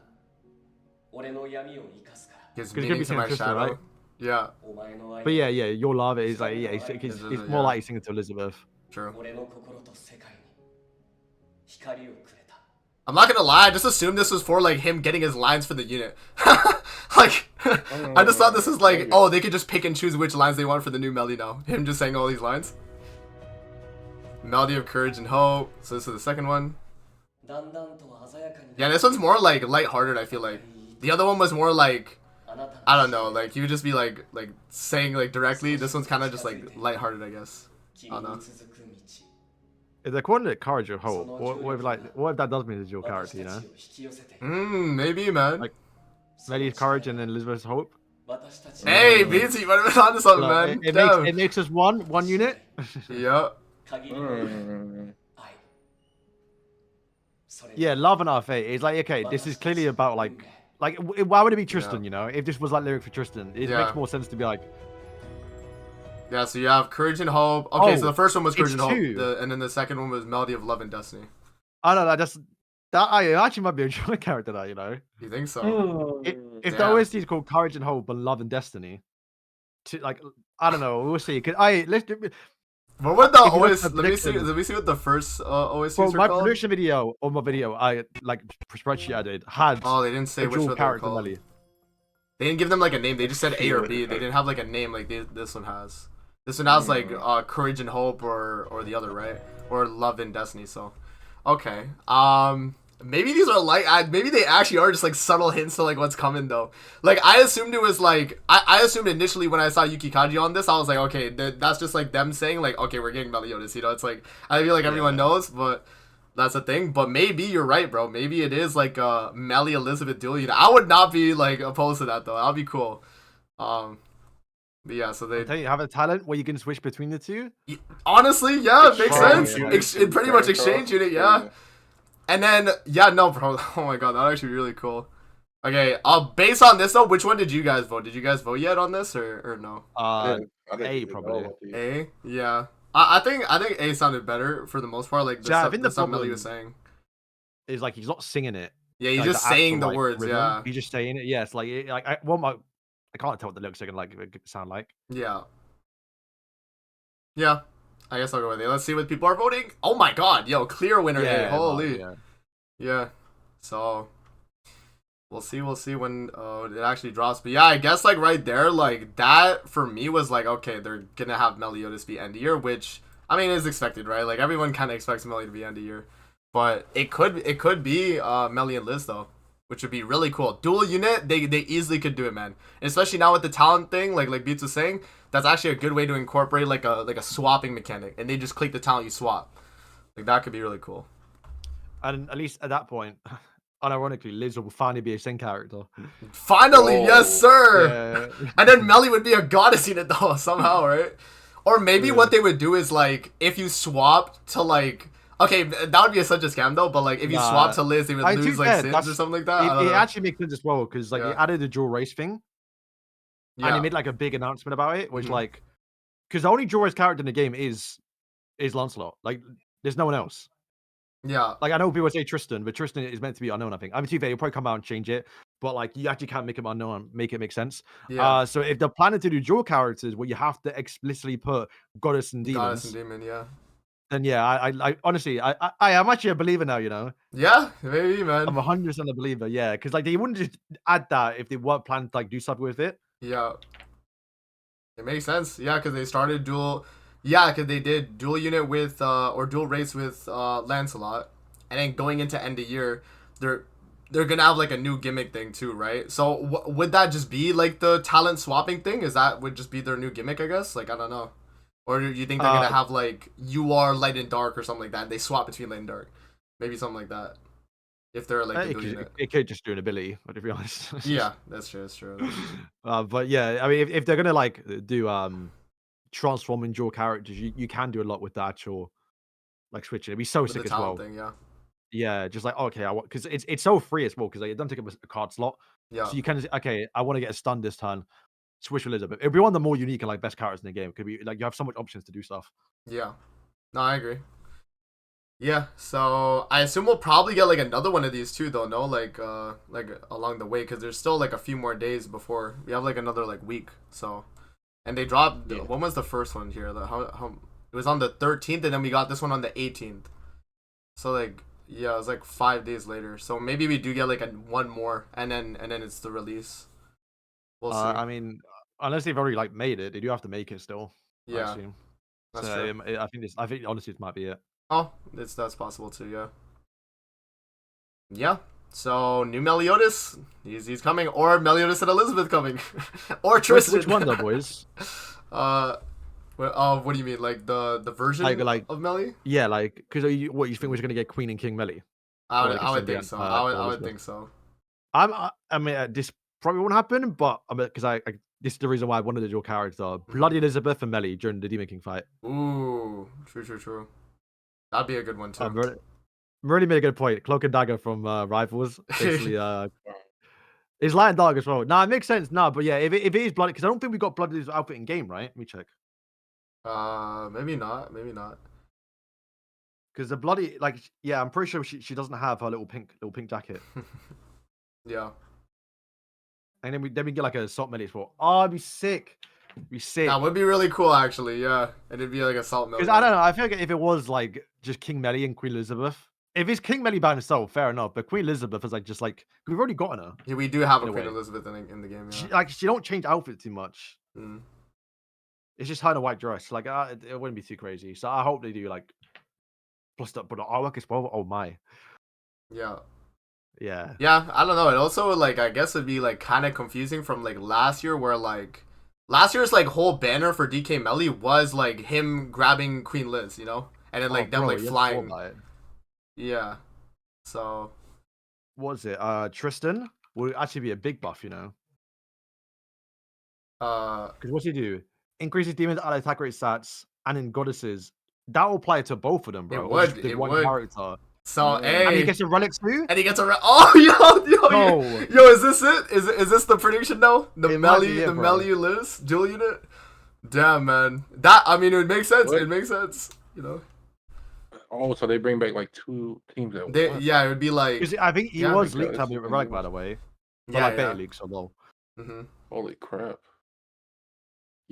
S1: Gives meaning to my shadow. Right? Yeah.
S2: But yeah, your love is like it's more like he's singing to Elizabeth.
S1: True. I'm not gonna lie, I just assumed this was for like him getting his lines for the unit. Like, I just thought this was like, oh, they could just pick and choose which lines they want for the new melody now. Him just saying all these lines. Melody of Courage and Hope. So this is the second one. Yeah, this one's more like lighthearted, I feel like. The other one was more like, I don't know, like you would just be like saying like directly. This one's kind of just like lighthearted, I guess. I don't know.
S2: If they're calling it Courage or Hope, what if that does mean it's your character, you know?
S1: Maybe, man.
S2: Like, Melly's Courage and then Elizabeth's Hope.
S1: Hey, BT, what are we on to something, man?
S2: It makes us one unit.
S1: Yep.
S2: Yeah, Love and our fate. It's like, okay, this is clearly about like why would it be Tristan? You know, if this was like lyric for Tristan, it makes more sense to be like.
S1: Yeah, so you have Courage and Hope. Okay, so the first one was Courage and Hope, and then the second one was Melody of Love and Destiny.
S2: I don't know, that actually might be a joint character, though, you know.
S1: You think so?
S2: If the OST is called Courage and Hope, but Love and Destiny, like I don't know, we'll see.
S1: What would the OST? Let me see what the first OSTs were
S2: my
S1: called.
S2: prediction video or my video, I like spreadsheet I did had.
S1: Oh, they didn't say which one they were called.
S2: Melody.
S1: They didn't give them like a name. They just said A or B. They didn't have like a name like this one has. This one has like Courage and Hope or the other, right? Or Love and Destiny. So, okay. Maybe these are like maybe they actually are just like subtle hints to like what's coming though. Like I assumed it was like I assumed initially when I saw Yuki Kaji on this, I was like, okay, that's just like them saying like, okay, we're getting Meliodas. You know, it's like I feel like everyone knows, but that's the thing. But maybe you're right, bro. Maybe it is like Melly Elizabeth duel. You know, I would not be like opposed to that though. That'll be cool. But yeah, so they
S2: have a talent where you can switch between the two.
S1: Honestly, yeah, it makes sense. It pretty much exchange unit, yeah. And then no, bro. Oh my god, that'd actually be really cool. Okay, based on this though, which one did you guys vote? Did you guys vote yet on this or no?
S2: A probably.
S1: A, yeah. I think A sounded better for the most part. Like the stuff Melly was saying.
S2: Is like he's not singing it.
S1: Yeah, he's just saying the words.
S2: Rhythm.
S1: Yeah,
S2: he's just saying it. Yes, I can't tell what the lyrics are gonna sound like.
S1: Yeah. Yeah. I guess I'll go with it. Let's see what people are voting. Oh my god, yo, clear winner. Yeah, holy. Yeah. So we'll see when it actually drops. But yeah, I guess like right there, like that for me was like, okay, they're gonna have Meliodas be end of year, which I mean is expected, right? Like everyone kinda expects Melly to be end of year. But it could be Melly and Liz though, which would be really cool. Dual unit, they easily could do it, man. And especially now with the talent thing, like Beats was saying, that's actually a good way to incorporate like a swapping mechanic. And they just click the talent, you swap. Like that could be really cool.
S2: And at least at that point, unironically, Liz will finally be a Sing character.
S1: Finally, yes, sir. Yeah. And then Melly would be a goddess unit though somehow, right? Or maybe what they would do is like if you swap to like. Okay, that would be such a scam though. But like, if you swap to Liz, they would lose like Sins or something like that.
S2: It actually makes sense as well because like they added the dual race thing, and they made like a big announcement about it, which like, because the only dual race character in the game is Lancelot. Like, there's no one else.
S1: Yeah.
S2: Like I know people say Tristan, but Tristan is meant to be unknown. I think. I mean, to be fair, you'll probably come out and change it, but like you actually can't make him unknown and make it make sense. Yeah. So if they're planning to do dual characters, where you have to explicitly put goddess and demons.
S1: Goddess and demon, yeah.
S2: Then yeah, I honestly, I am actually a believer now. You know.
S1: Yeah, maybe, man.
S2: I'm 100% a believer. Yeah, because like they wouldn't just add that if they weren't planning to like do something with it.
S1: Yeah. It makes sense. Yeah, because they started dual. Yeah, because they did dual unit with or dual race with Lancelot, and then going into end of year, they're gonna have like a new gimmick thing too, right? So would that just be like the talent swapping thing? Would just be their new gimmick? I guess. Like I don't know. Or do you think they're gonna have like you are light and dark or something like that? They swap between light and dark, maybe something like that. If they're like
S2: it could just do an ability, but to be honest.
S1: Yeah, that's true. That's true.
S2: But yeah, I mean, if they're gonna like do transforming dual characters, you can do a lot with the actual like switching. It'd be so
S1: With
S2: sick
S1: the
S2: as well.
S1: talent thing, yeah.
S2: Yeah, just like okay, I want because it's so free as well because like, it doesn't take up a card slot.
S1: Yeah.
S2: So you can okay, I want to get a stun this turn. Switch with Elizabeth. It'd be one of the more unique and like best characters in the game. Could be like you have so much options to do stuff.
S1: Yeah. No, I agree. Yeah, so I assume we'll probably get like another one of these too, though. No, like along the way, because there's still like a few more days before we have like another like week. So, and they dropped.
S2: Yeah.
S1: When was the first one here? How it was on the 13th, and then we got this one on the 18th. So like yeah, it was like 5 days later. So maybe we do get like one more, and then it's the release. We'll see.
S2: I mean, unless they've already like made it, they do have to make it still.
S1: Yeah,
S2: I assume.
S1: that's
S2: So
S1: true.
S2: I think honestly this might be it.
S1: Oh, that's possible too. Yeah. Yeah. So new Meliodas, he's coming, or Meliodas and Elizabeth coming, or Tristan.
S2: Which one though, boys?
S1: What do you mean? Like the version
S2: like
S1: of Melly?
S2: Yeah, like because what you think we're gonna get Queen and King Melly?
S1: I would think so. I would think so.
S2: I mean, this probably won't happen, but I mean, because I this is the reason why I wanted to draw character Bloody Elizabeth and Melly during the Demon King fight.
S1: Ooh, true. That'd be a good one too.
S2: Really made a good point. Cloak and Dagger from Rivals, basically. It's light and dark as well. Nah, it makes sense. Nah, but yeah, if it is bloody, because I don't think we got Bloody outfit in game, right? Let me check.
S1: Maybe not.
S2: Because the bloody, like, yeah, I'm pretty sure she doesn't have her little pink jacket.
S1: Yeah.
S2: And then we get like a assault melee sport. Oh, it'd be sick.
S1: That would be really cool, actually. Yeah, and it'd be like assault melee.
S2: Because I don't know. I feel like if it was like just King Melly and Queen Elizabeth, if it's King Melly by himself, fair enough. But Queen Elizabeth is like just like we've already gotten her.
S1: Yeah, we do have a Queen Elizabeth in the game. Yeah.
S2: She don't change outfit too much.
S1: Mm.
S2: It's just her in a white dress. Like it wouldn't be too crazy. So I hope they do like plus up, but the artwork is well. Oh my.
S1: Yeah.
S2: Yeah.
S1: Yeah, I don't know. It also like I guess it'd be like kind of confusing from like last year where like last year's like whole banner for DK Melly was like him grabbing Queen Liz, you know? And then like them like flying. Yeah. So
S2: what was it? Tristan will actually be a big buff, you know. Because what's he do? Increases demons ally attack rate stats and in goddesses. That will apply to both of them, bro.
S1: It would.
S2: Character.
S1: So hey,
S2: and he gets a relic too.
S1: And he gets a yo, is this it? Is this the prediction now? The Melly Liz dual unit. Damn, man. That I mean, it would make sense. It makes sense, you know.
S3: Oh, so they bring back like 2 teams at once.
S1: Yeah, it would be like.
S2: I think he was leaked to be relic, by the way. But like beta leaks or low.
S3: Holy crap.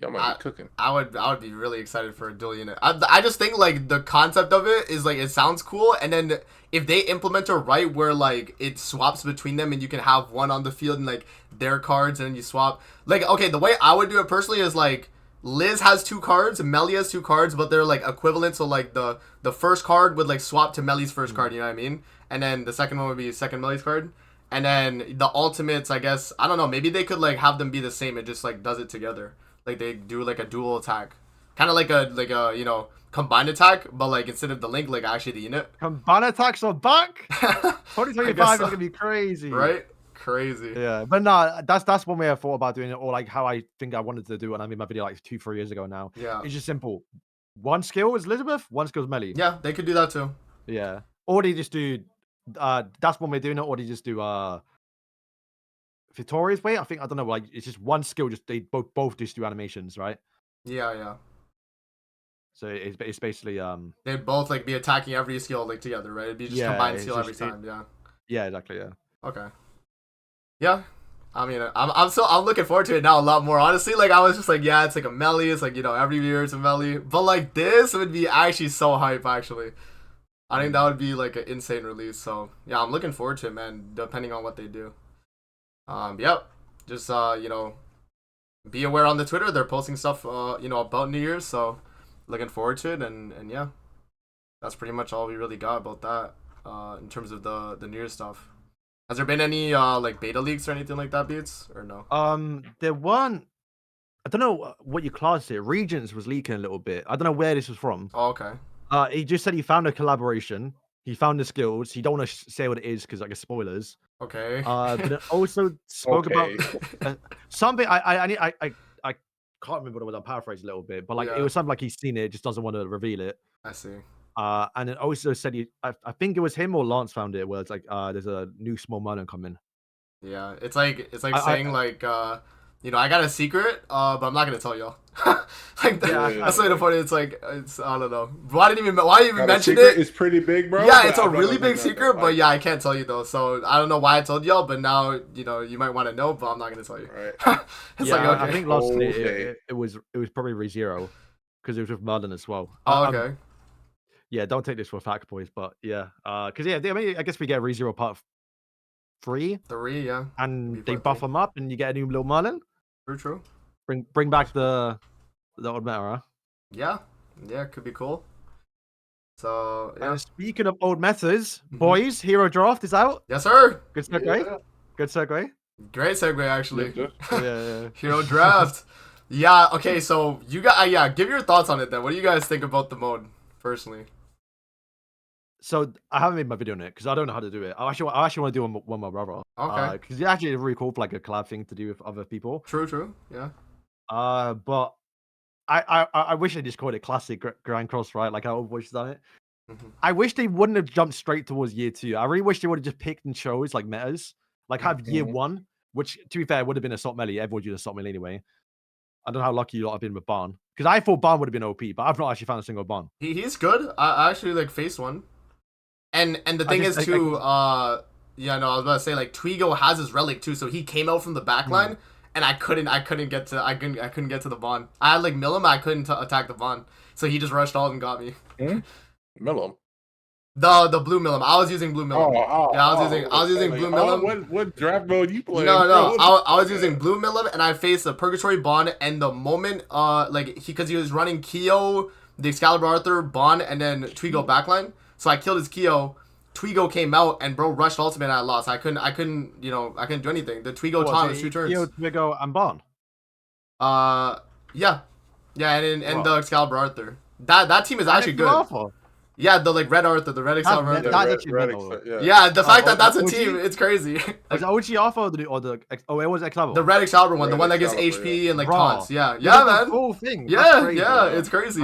S3: Y'all might be cooking.
S1: I would be really excited for a dual unit. I just think like the concept of it is like it sounds cool, and then if they implement it right, where like it swaps between them, and you can have one on the field and like their cards, and then you swap. Like okay, the way I would do it personally is like Liz has 2 cards, Melly has 2 cards, but they're like equivalent. So like the first card would like swap to Melly's first card, you know what I mean? And then the second one would be second Melly's card. And then the ultimates, I guess I don't know. Maybe they could like have them be the same. It just like does it together. Like they do like a dual attack, kind of like a you know combined attack, but like instead of the link, like actually the unit.
S2: Combined attacks are back. 2025 is gonna be crazy,
S1: right? Crazy.
S2: Yeah, but no, that's one way I thought about doing it, or like how I think I wanted to do it. And I made my video like 2-3 years ago now.
S1: Yeah,
S2: it's just simple. One skill is Elizabeth, one skill is Melly.
S1: Yeah, they could do that too.
S2: Yeah, or they just do. That's one way of doing it, or they just do Victoria's way. I don't know. Like it's just one skill. Just they both just do animations, right?
S1: Yeah.
S2: So it's basically
S1: they'd both like be attacking every skill like together, right? It'd be just combined skill every time. Yeah.
S2: Yeah, exactly. Yeah.
S1: Okay. Yeah. I mean, I'm looking forward to it now a lot more. Honestly, like I was just like, yeah, it's like a Melly. It's like, you know, every year it's a Melly. But like this would be actually so hype. Actually, I think that would be like an insane release. So yeah, I'm looking forward to it, man. Depending on what they do. Yep. Just you know, be aware on the Twitter. They're posting stuff you know about New Year's. So looking forward to it. And yeah, that's pretty much all we really got about that. In terms of the New Year's stuff. Has there been any like beta leaks or anything like that, Beats, or no?
S2: There weren't. I don't know what you class it. Regents was leaking a little bit. I don't know where this was from.
S1: Oh, okay.
S2: He just said he found a collaboration. He found the skills. He don't want to say what it is because like spoilers.
S1: Okay.
S2: But it also spoke about something. I can't remember what it was. I'm paraphrasing a little bit, but like it was something like he's seen it, just doesn't want to reveal it.
S1: I see.
S2: And it also said I think it was him or Lance found it, where it's like there's a new small Merlin coming.
S1: Yeah, it's like saying like I got a secret, but I'm not gonna tell y'all. Like that's the way to put it. It's like I don't know. Why even mention it?
S3: It's pretty big, bro.
S1: Yeah, it's a really big secret, but yeah, I can't tell you though. So I don't know why I told y'all, but now you might want to know, but I'm not gonna tell you.
S3: Right.
S1: It's
S2: yeah,
S1: like okay.
S2: I think last it was probably ReZero because it was with Merlin as well.
S1: Oh, okay.
S2: Yeah, don't take this for a fact, boys, but yeah, because I mean, I guess we get ReZero part 3.
S1: 3, yeah.
S2: And they buff them up, and you get a new little Merlin.
S1: True.
S2: Bring back the old meta, huh?
S1: Yeah, could be cool. So yeah.
S2: Speaking of old metas, boys, Hero Draft is out.
S1: Yes, sir.
S2: Good segue. Yeah. Good segue.
S1: Great segue, actually.
S2: Yeah.
S1: Hero Draft. Yeah. Okay. So you got give your thoughts on it then. What do you guys think about the mode, personally?
S2: So I haven't made my video on it because I don't know how to do it. I actually want to do one with my brother.
S1: Okay.
S2: Because it's actually really cool for like a collab thing to do with other people.
S1: True. Yeah.
S2: But I wish they just called it classic Grand Cross, right? Like how Overwatch done it.
S1: Mm-hmm.
S2: I wish they wouldn't have jumped straight towards year 2. I really wish they would have just picked and chose like metas, like have year 1, which to be fair would have been Assault Melee. Everyone used Assault Melee anyway. I don't know how lucky you lot have been with Barn, because I thought Barn would have been OP, but I've not actually found a single Barn.
S1: He's good. I actually like faced one, and the thing is too. I was about to say like Twigo has his relic too, so he came out from the back line. And I couldn't get to the Vaughn. I had like Millum, I couldn't attack the Vaughn, so he just rushed all and got me.
S3: Millum.
S1: The blue Millum. I was using blue Millum. I was using blue Millum.
S3: What draft mode you playing?
S1: No. I was using blue Millum, and I faced the Purgatory Bond. And the moment because he was running Keo, the Excalibur Arthur, Bond, and then Twigo backline. So I killed his Keo. Twigo came out and bro rushed ultimate and I lost. I couldn't do anything. The Twigo time was 2 turns.
S2: Twigo and Barn.
S1: Yeah, and the Excalibur Arthur. That team is actually good.
S2: Awful.
S1: Yeah, the like Red Arthur, the Red Excalibur Arthur.
S3: Yeah,
S1: the fact that that's a team, it's crazy.
S2: Was it OG Alpha or it was Excalibur?
S1: The Red Excalibur one, the one that gives HP and like taunts. Yeah, man.
S2: Whole thing.
S1: Yeah, it's crazy.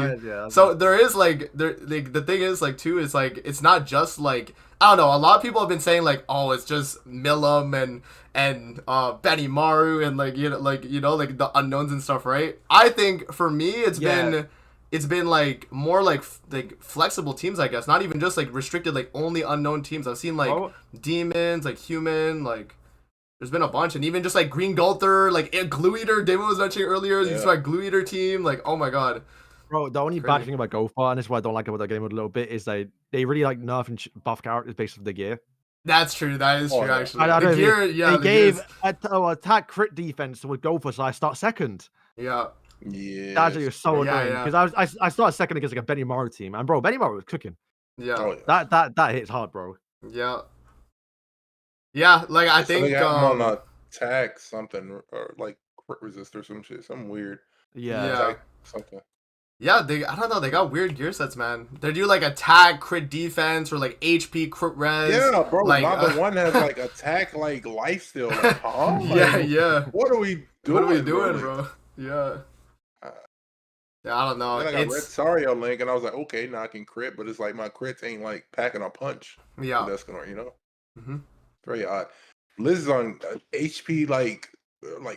S1: So there is like the thing is like too is like it's not just like I don't know. A lot of people have been saying like, oh, it's just Millum and Benny Maru and like the unknowns and stuff, right? I think for me it's been like more like flexible teams, I guess. Not even just like restricted like only unknown teams. I've seen like demons, like human, like there's been a bunch, and even just like Green Gulther, like Glue Eater. David was mentioning earlier. You saw like Glue Eater team. Like oh my god.
S2: Bro, the only bad thing about GoFar, and this is what I don't like about that game a little bit, is they really like nerf and buff characters based on the gear.
S1: That's true. That is true, actually.
S2: The gear, they gave attack crit defense with GoFar, so I start second.
S1: Yeah.
S3: Yeah.
S2: That actually was so annoying because I started second against like a Benny Maru team, and bro, Benny Maru was cooking.
S1: Yeah.
S2: That hits hard, bro.
S1: Yeah. Yeah, like I think
S3: on attack something or like crit resist or some shit, something weird.
S1: Yeah.
S3: Something.
S1: Yeah, I don't know. They got weird gear sets, man. They do like attack, crit defense, or like HP, crit res.
S3: Yeah, bro.
S1: Like,
S3: the one has like attack, like lifesteal. Like, huh?
S1: Yeah.
S3: What are we doing?
S1: Bro? Yeah. I don't know.
S3: Then I got Red Sario link, and I was like, okay, now I can crit, but it's like my crits ain't like packing a punch.
S1: Yeah.
S3: That's gonna, very odd. Liz is on HP like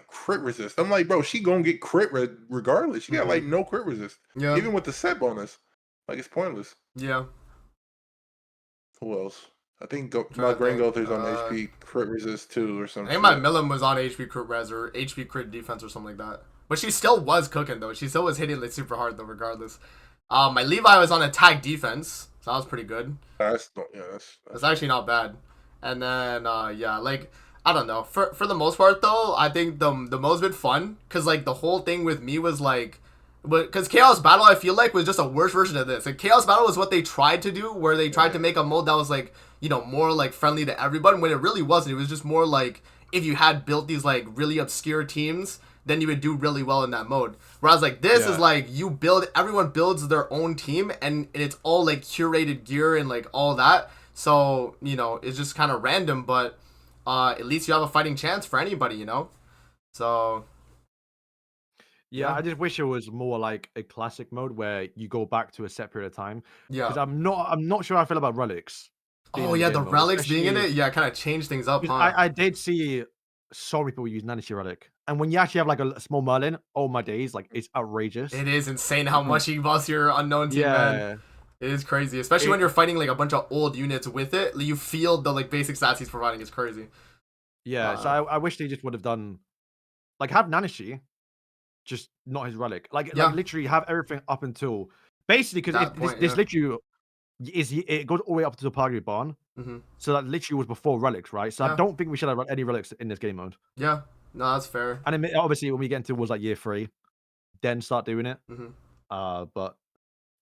S3: crit resist. I'm like, bro, she gonna get crit regardless. She got like no crit resist.
S1: Yeah.
S3: Even with the set bonus, like it's pointless.
S1: Yeah.
S3: Who else? I think my Green Gulther's on HP crit resist too, or something.
S1: I think my Millum was on HP crit res or HP crit defense or something like that. But she still was cooking though. She still was hitting like super hard though, regardless. My Levi was on attack defense, so that was pretty good.
S3: That's
S1: actually not bad. And then like I don't know. For the most part though, I think the most been fun because like the whole thing with me was like, because Chaos Battle I feel like was just a worse version of this. Like Chaos Battle was what they tried to do, where they tried to make a mode that was like more like friendly to everybody, when it really wasn't. It was just more like if you had built these like really obscure teams, then you would do really well in that mode. Whereas like this is like everyone builds their own team and it's all like curated gear and like all that. So it's just kind of random, but at least you have a fighting chance for anybody, So
S2: Yeah, I just wish it was more like a classic mode where you go back to a set period of time.
S1: Yeah.
S2: Because I'm not sure how I feel about relics being
S1: Oh
S2: in the
S1: yeah, the
S2: game mode,
S1: relics being in
S2: especially
S1: it, yeah, kind of changed things up,
S2: because
S1: huh?
S2: I did see so many people use Nanishi relic, and when you actually have like a small Merlin, oh my days, like it's outrageous.
S1: It is insane how much he buffs your unknown team, man.
S2: Yeah,
S1: It is crazy, especially when
S2: it
S1: you're fighting like a bunch of old units with it. You feel the like basic stats he's providing is crazy.
S2: yeah. So
S1: Uh,
S2: I wish they just would have done like have Nanishi, just not his relic. Like
S1: yeah,
S2: literally have everything up until basically because
S1: that
S2: if this
S1: point,
S2: this
S1: yeah.
S2: literally it goes all the way up to the Pagri Barn.
S1: Hmm.
S2: So that literally was before relics, right? So I
S1: Yeah,
S2: don't think we should have any relics in this game mode.
S1: yeah. No, that's fair.
S2: And then obviously when we get into was like year 3, then start doing it.
S1: Hmm.
S2: But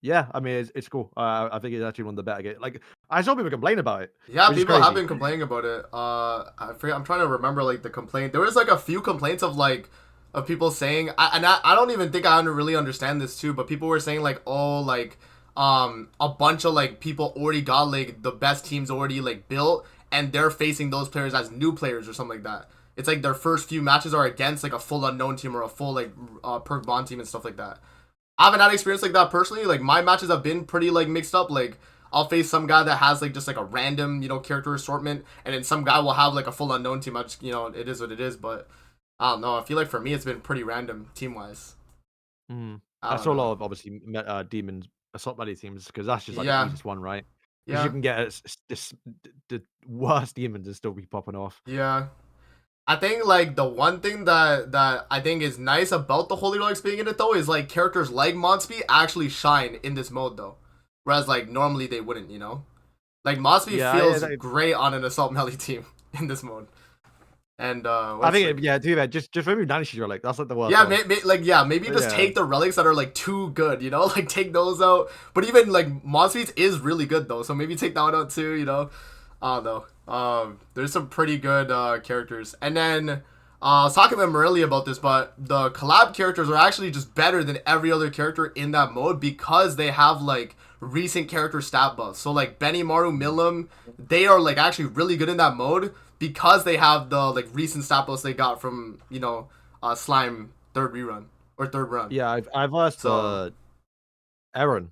S2: yeah, I mean it's cool. I think it's actually one of the better games. Like I saw people complain about it,
S1: Yeah,
S2: which is
S1: people have
S2: crazy.
S1: been complaining about it. I forget. I'm trying to remember like the complaint. There was like a few complaints of like of people saying, I don't even think I really understand this too. But people were saying like, oh, like a bunch of like people already got like the best teams already like built, and they're facing those players as new players or something like that. It's like their first few matches are against like a full unknown team or a full like perk bond team and stuff like that. I haven't had experience like that personally. Like my matches have been pretty like mixed up. Like I'll face some guy that has like just like a random, character assortment, and then some guy will have like a full unknown team. I just, it is what it is. But I don't know. I feel like for me, it's been pretty random team wise. I
S2: I
S1: don't
S2: saw a lot
S1: know.
S2: of obviously demons assault buddy teams because that's just like the
S1: Yeah,
S2: easiest one, right? Because you
S1: yeah,
S2: can get the worst demons and still be popping off.
S1: yeah. I think like the one thing that I think is nice about the Holy Relics being in it though is like characters like Monsby actually shine in this mode though, whereas like normally they wouldn't. Like Monsby
S2: Yeah,
S1: feels great on an assault melee team in this mode. And
S2: I think yeah, do that. Just remove Nanishi relic. That's like the worst
S1: yeah,
S2: one.
S1: maybe just take the relics that are like too good, like take those out. But even like Monsby's is really good though, so maybe take that one out too. I don't know. There's some pretty good characters, and then I was talking with Morelli about this, but the collab characters are actually just better than every other character in that mode because they have like recent character stat buffs. So like Benny, Maru, Milim, they are like actually really good in that mode because they have the like recent stat buffs they got from Slime third rerun or third run.
S2: Yeah, I've asked
S1: So
S2: Aaron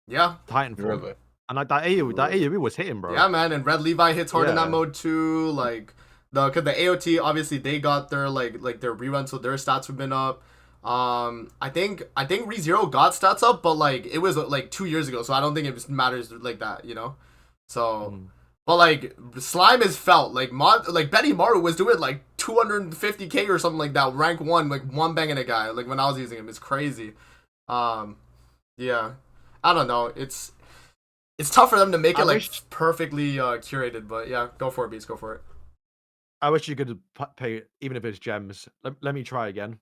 S1: yeah,
S2: Titanfall,
S3: Really?
S2: and like that AoE was hitting, bro.
S1: yeah, man, and Red Levi hits hard in that
S2: Yeah.
S1: mode too. Like cause the AOT obviously they got their like their rerun, so their stats have been up. I think ReZero got stats up, but like it was like 2 years ago, so I don't think it matters like that. So, but like Slime is felt like Benny Maru was doing like 250k or something like that, rank 1, like one banging a guy. Like when I was using him, it's crazy. Yeah, I don't know. It's tough for them to make it like perfectly curated, but yeah, go for it, Beast. Go for it.
S2: I wish you could pay even if it's gems. Let me try again.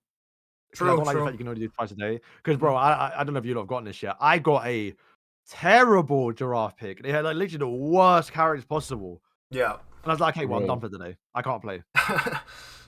S2: Because I
S1: True,
S2: don't like the
S1: true.
S2: fact you can only do it twice a day. Because bro, I don't know if you've not gotten this yet. I got a terrible giraffe pick. They had like literally the worst characters possible.
S1: Yeah.
S2: And I was like, okay, well, I'm
S3: Really?
S2: done for today. I can't play.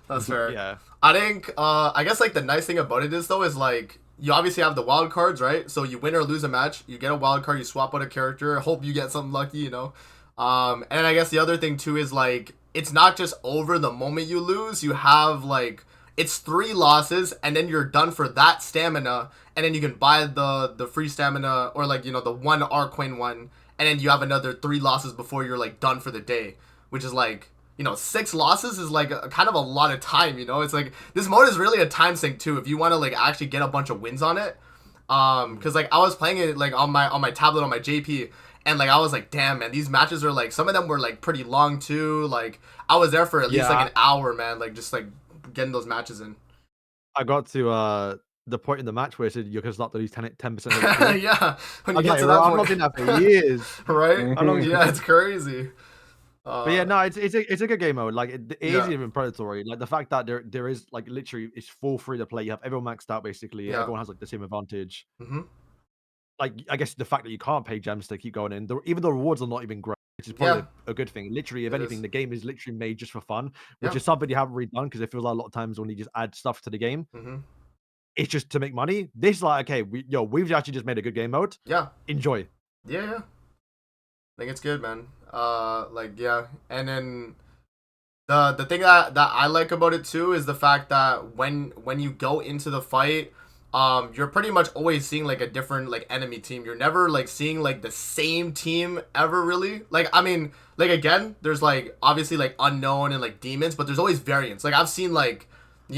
S1: That's fair.
S2: Yeah.
S1: I think I guess like the nice thing about it is though is like you obviously have the wild cards, right? So you win or lose a match, you get a wild card, you swap out a character, hope you get something lucky. And I guess the other thing too is like it's not just over the moment you lose. You have like it's 3 losses and then you're done for that stamina, and then you can buy the free stamina or like the one Arquane one, and then you have another 3 losses before you're like done for the day, which is like 6 losses is like kind of a lot of time. It's like this mode is really a time sink too if you want to like actually get a bunch of wins on it. Because like I was playing it like on my tablet on my JP, and like I was like, damn man, these matches are like some of them were like pretty long too. Like I was there for at least like an hour, man. Like just like getting those matches in.
S2: I got to the point in the match where it said you can start to lose 10%.
S1: Yeah, when you
S2: I'm
S1: get
S2: like,
S1: to that
S2: I've
S1: point,
S2: not been that for years.
S1: right? Yeah, it's crazy.
S2: But yeah, no, it's a good game mode. Like it
S1: Yeah.
S2: is even predatory. Like the fact that there is like literally it's full free to play. You have everyone maxed out basically.
S1: Yeah.
S2: Everyone has like the same advantage.
S1: Mm-hmm.
S2: Like I guess the fact that you can't pay gems to keep going in, even the rewards are not even great, which is probably a good thing. Literally, if anything, the game is literally made just for fun, which is something you haven't really done because it feels like a lot of times when you just add stuff to the game, it's just to make money. This is like, okay, we've actually just made a good game mode.
S1: Yeah.
S2: Enjoy.
S1: Yeah. I think it's good, man. Like yeah, and then The thing that I like about it too is the fact that when you go into the fight, you're pretty much always seeing like a different like enemy team. You're never like seeing like the same team ever really. Like I mean, like again, there's like obviously like unknown and like demons, but there's always variants. Like I've seen like I've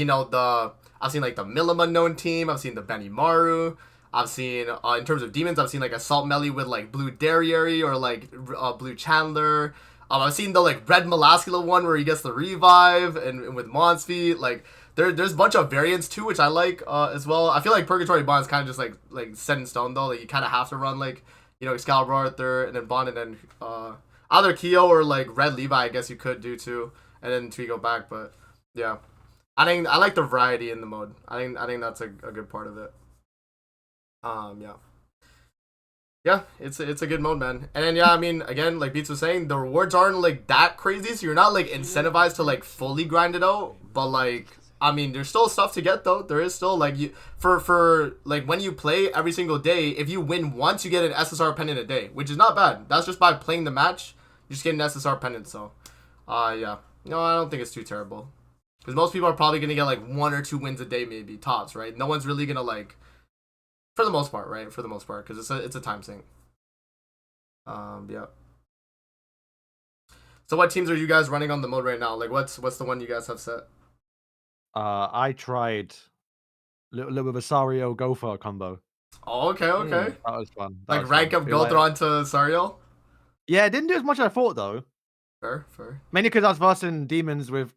S1: seen like the Milim unknown team. I've seen the Benimaru. I've seen in terms of demons, I've seen like Assault Melee with like Blue Darieri or like Blue Chandler. I've seen the like Red Melascula one where he gets the revive and with Monsfeet. Like there's a bunch of variants too, which I like as well. I feel like Purgatory Bond is kind of just like set in stone though. Like you kind of have to run like Excalibur Arthur and then Bond and then either Kyo or like Red Levi. I guess you could do too, and then Twigo back. But yeah, I like the variety in the mode. I think that's a good part of it. Yeah. Yeah, it's a good mode, man. And then I mean, again, like Beats was saying, the rewards aren't like that crazy, so you're not like incentivized to like fully grind it out. But like, I mean, there's still stuff to get though. There is still like you for like when you play every single day, if you win once, you get an SSR pendant a day, which is not bad. That's just by playing the match, you just get an SSR pendant. So, yeah, no, I don't think it's too terrible. Because most people are probably gonna get like 1 or 2 wins a day, maybe tops, right? No one's really gonna like. For the most part, right? For the most part, because it's a time sink. Yeah. So what teams are you guys running on the mode right now? Like, what's the one you guys have set?
S2: I tried little Visario Gopher combo.
S1: Oh, okay.
S2: That was fun.
S1: Like rank up Gulthar onto Sariel?
S2: Yeah, it didn't do as much as I thought though.
S1: Fair.
S2: Mainly because I was versing demons with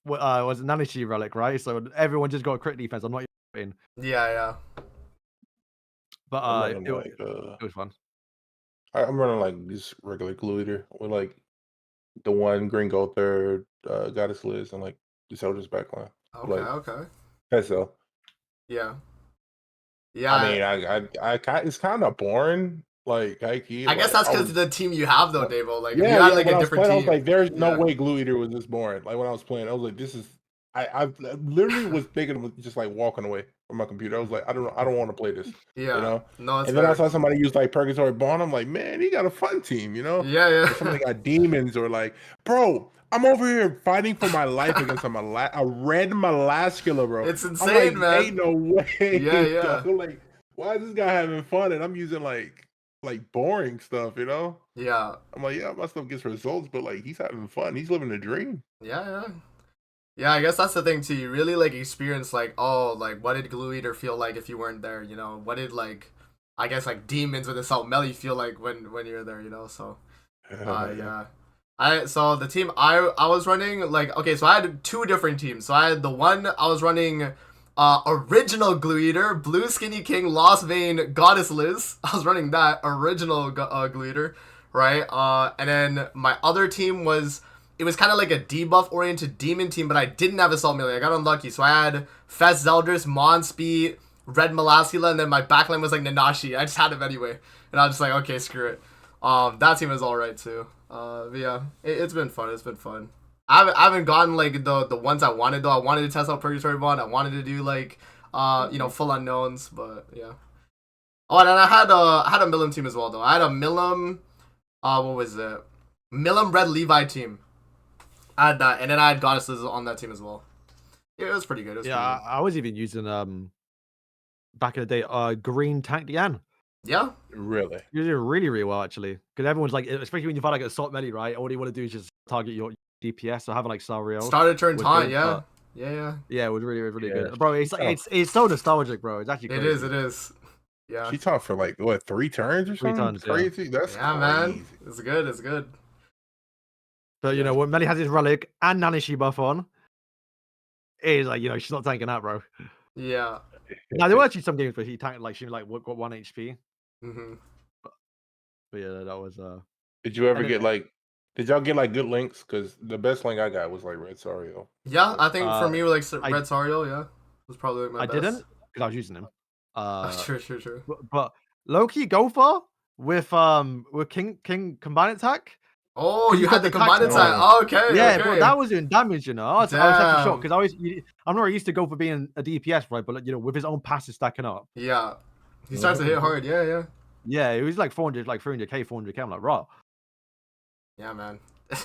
S2: was Nanishi relic, right? So everyone just got a crit defense. I'm not in.
S1: Yeah.
S2: But it was fun.
S3: I'm running like this regular glue eater with like the one green gold third, goddess Liz, and like the soldier's backline.
S1: Okay.
S3: Peso.
S1: Yeah.
S3: I mean, I it's kind of boring. Like
S1: I guess that's because of the team you have though, Davo. Like,
S3: yeah,
S1: if you had like a different team.
S3: I was like, there's no way glue eater was this boring. Like when I was playing, I was like, this is. I literally was thinking of just like walking away from my computer. I was like, I don't want to play this.
S1: Yeah. No,
S3: and then I saw somebody use like Purgatory Bond. I'm like, man, he got a fun team,
S1: Yeah.
S3: Or somebody got demons or like, bro, I'm over here fighting for my life against a red Melascula, bro.
S1: It's insane, man.
S3: Ain't no way.
S1: Yeah.
S3: Like, why is this guy having fun? And I'm using like boring stuff,
S1: Yeah.
S3: I'm like, yeah, my stuff gets results, but like he's having fun. He's living a dream.
S1: Yeah, I guess that's the thing too. You really like experience like, oh, like what did Glue Eater feel like if you weren't there? What did like, I guess like demons with Assault Melee feel like when you're there? So, yeah. So the team I was running, like, okay, so I had 2 different teams. So I had the one I was running, original Glue Eater, Blue Skinny King, Lost Vein, Goddess Liz. I was running that original Glue Eater, right? And then my other team was. It was kind of like a debuff-oriented demon team, but I didn't have Assault Melee. I got unlucky. So I had Fest Zeldris, Monspeed, Red Melascula, and then my backline was like Nanashi. I just had him anyway. And I was just like, okay, screw it. That team is alright too. But yeah, it's been fun. It's been fun. I haven't gotten like the ones I wanted though. I wanted to test out Purgatory Bond. I wanted to do like full unknowns, but yeah. Oh, and then I had a Milim team as well though. I had a Milim what was it? Milim Red Levi team. I had that, and then I had Goddesses on that team as well. Yeah, it was pretty good.
S2: I was even using back in the day green Tank Dian.
S1: Yeah,
S3: really.
S2: You did really well actually, because everyone's like, especially when you find like Assault Melee, right? All you want to do is just target your DPS. So having like Sariel
S1: started turn time,
S2: yeah, it was really good, bro. It's like it's so nostalgic, bro. It's actually crazy.
S1: It is. Yeah,
S3: she talked for like what 3 turns or something. 3 turns, crazy. That's crazy.
S1: Man. It's good.
S2: But when Melly has his relic and Nanishi buff on, it's like she's not tanking that, bro.
S1: Yeah.
S2: Now there were actually some games where she tanked like she got 1 HP.
S1: Mm-hmm.
S2: But yeah, that was.
S3: Did you ever get like? Did y'all get like good links? Because the best link I got was like Red Sariel.
S1: Yeah, I think for me, like Red Sariel, yeah, was probably like my best. I didn't
S2: because I was using him.
S1: True.
S2: But low-key Gopher with King combined attack.
S1: Oh, you had the combined attack. Oh, okay.
S2: Yeah,
S1: okay.
S2: But that was doing damage, I was actually shocked because I'm not used to go for being a DPS, right? But with his own passive stacking up.
S1: Yeah, he starts to hit hard. Yeah.
S2: Yeah, it was like 400, like 300k, 400k. I'm like, raw.
S1: Yeah, man.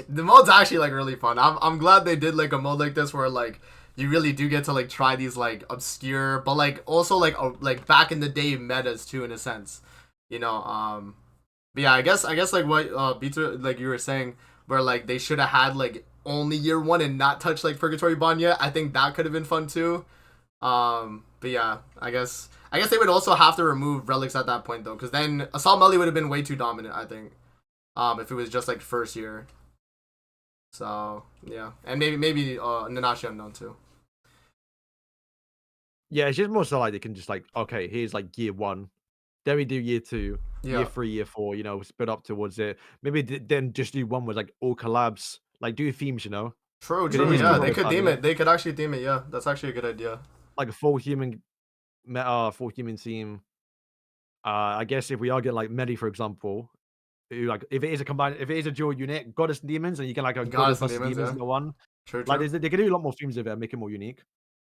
S1: The mode's actually like really fun. I'm glad they did like a mode like this where like you really do get to like try these like obscure but like also like back in the day metas too in a sense. You know, but yeah, I guess like what Beats like you were saying where like they should have had like only year 1 and not touch like Purgatory Bond yet. I think that could have been fun too. But yeah, I guess they would also have to remove relics at that point though, because then Assault Melee would have been way too dominant, I think. If it was just like first year. So yeah, and maybe Nanashi Unknown too.
S2: Yeah, it's just more so like they can just like, okay, here's like year 1, then we do year 2, year 3, year 4, you know, split up towards it. Maybe then just do one with like all collabs, like do themes, you know.
S1: True. Yeah, they could theme it. They could actually theme it. Yeah, that's actually a good idea.
S2: Like a full human meta, full human team. I guess if we are getting like Medi, for example, who, like if it is a dual unit, goddess and demons, and you can like a goddess versus demons in the one.
S1: True.
S2: Like they can do a lot more themes with it and make it more unique.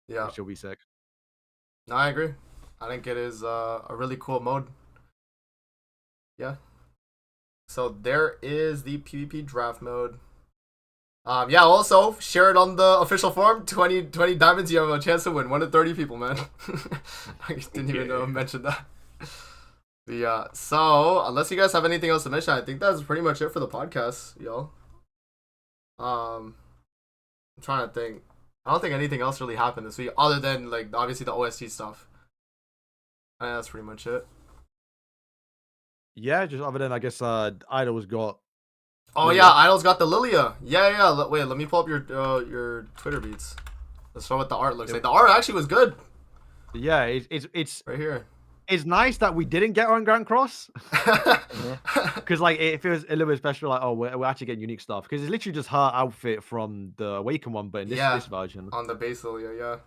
S1: Yeah,
S2: which will be sick.
S1: No, I agree. I think it is a really cool mode. Yeah. So there is the PvP draft mode. Yeah, also share it on the official forum. 20 diamonds, you have a chance to win. 1 to 30 people, man. I didn't even mention that. But yeah, so unless you guys have anything else to mention, I think that's pretty much it for the podcast, y'all. I'm trying to think. I don't think anything else really happened this week other than like obviously the OST stuff. I think that's pretty much it. Yeah,
S2: just other than I guess Idol's got.
S1: Oh Lilia. Yeah, Idol's got the Lilia. Yeah. Wait, let me pull up your Twitter beats. Let's show what the art looks like. The art actually was good.
S2: Yeah, it's
S1: right here.
S2: It's nice that we didn't get her on Grand Cross. Because like it feels a little bit special, like, oh, we're actually getting unique stuff. Because it's literally just her outfit from the Awaken one, but in this version.
S1: On the base Lilia, yeah.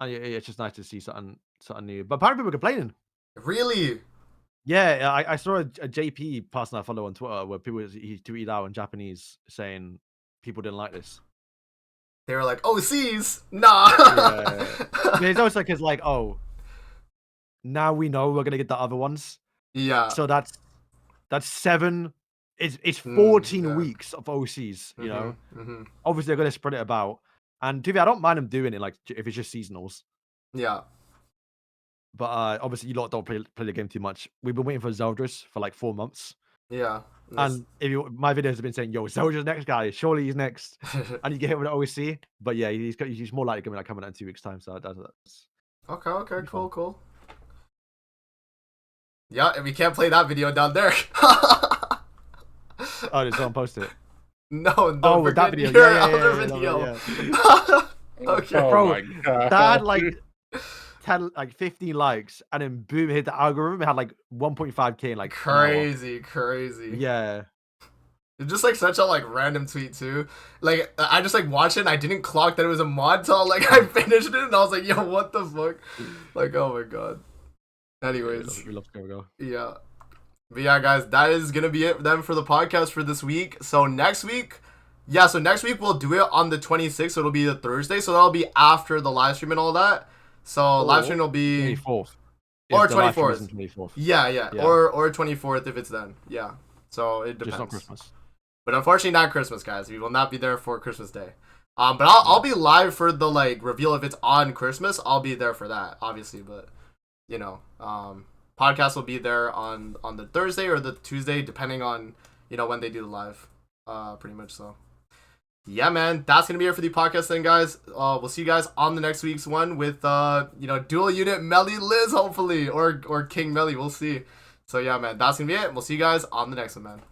S2: And it's just nice to see something new. But apparently people are complaining.
S1: Really?
S2: Yeah, I saw a JP person I follow on Twitter where he tweeted out in Japanese saying people didn't like this.
S1: They were like, "Oh, C's, nah."
S2: Yeah. It's also because like, oh, now we know we're gonna get the other ones.
S1: Yeah.
S2: So that's 7. It's 14 weeks of OCs. You know. Obviously they're gonna spread it about. And to be, I don't mind them doing it like if it's just seasonals.
S1: Yeah.
S2: But obviously you lot don't play the game too much. We've been waiting for Zeldra's for like 4 months.
S1: Yeah.
S2: And my videos have been saying, "Yo, Zeldra's next guy. Surely he's next." And you get him with the OC. But yeah, he's more likely going to come out in 2 weeks' time. So that's
S1: okay, cool. Yeah, and we can't play that video down there.
S2: Oh, did someone post it?
S1: No,
S2: with that video.
S1: Yeah. Okay,
S3: oh
S2: bro,
S3: my God.
S2: that had like 10, like 15 likes, and then boom, hit the algorithm. It had like 1.5K in like
S1: crazy.
S2: Yeah.
S1: It's just like such a like random tweet too. Like I just like watched it and I didn't clock that it was a mod till like I finished it and I was like, yo, what the fuck? Like, oh my God. Anyways.
S2: We love go.
S1: Yeah. But yeah, guys, that is gonna be it then for the podcast for this week. So next week we'll do it on the 26th. So it'll be the Thursday. So that'll be after the live stream and all that. So live stream will be
S2: 24th.
S1: Or 24th.
S2: 24th.
S1: Yeah. Or 24th if it's then. Yeah. So it depends.
S2: Just not Christmas.
S1: But unfortunately not Christmas, guys. We will not be there for Christmas Day. But I'll be live for the like reveal if it's on Christmas. I'll be there for that, obviously. But you know, podcast will be there on the Thursday or the Tuesday, depending on when they do the live. Pretty much so. Yeah, man, that's gonna be it for the podcast then, guys. We'll see you guys on the next week's one with dual unit Melly Liz, hopefully, or King Melly. We'll see. So yeah, man, that's gonna be it. We'll see you guys on the next one, man.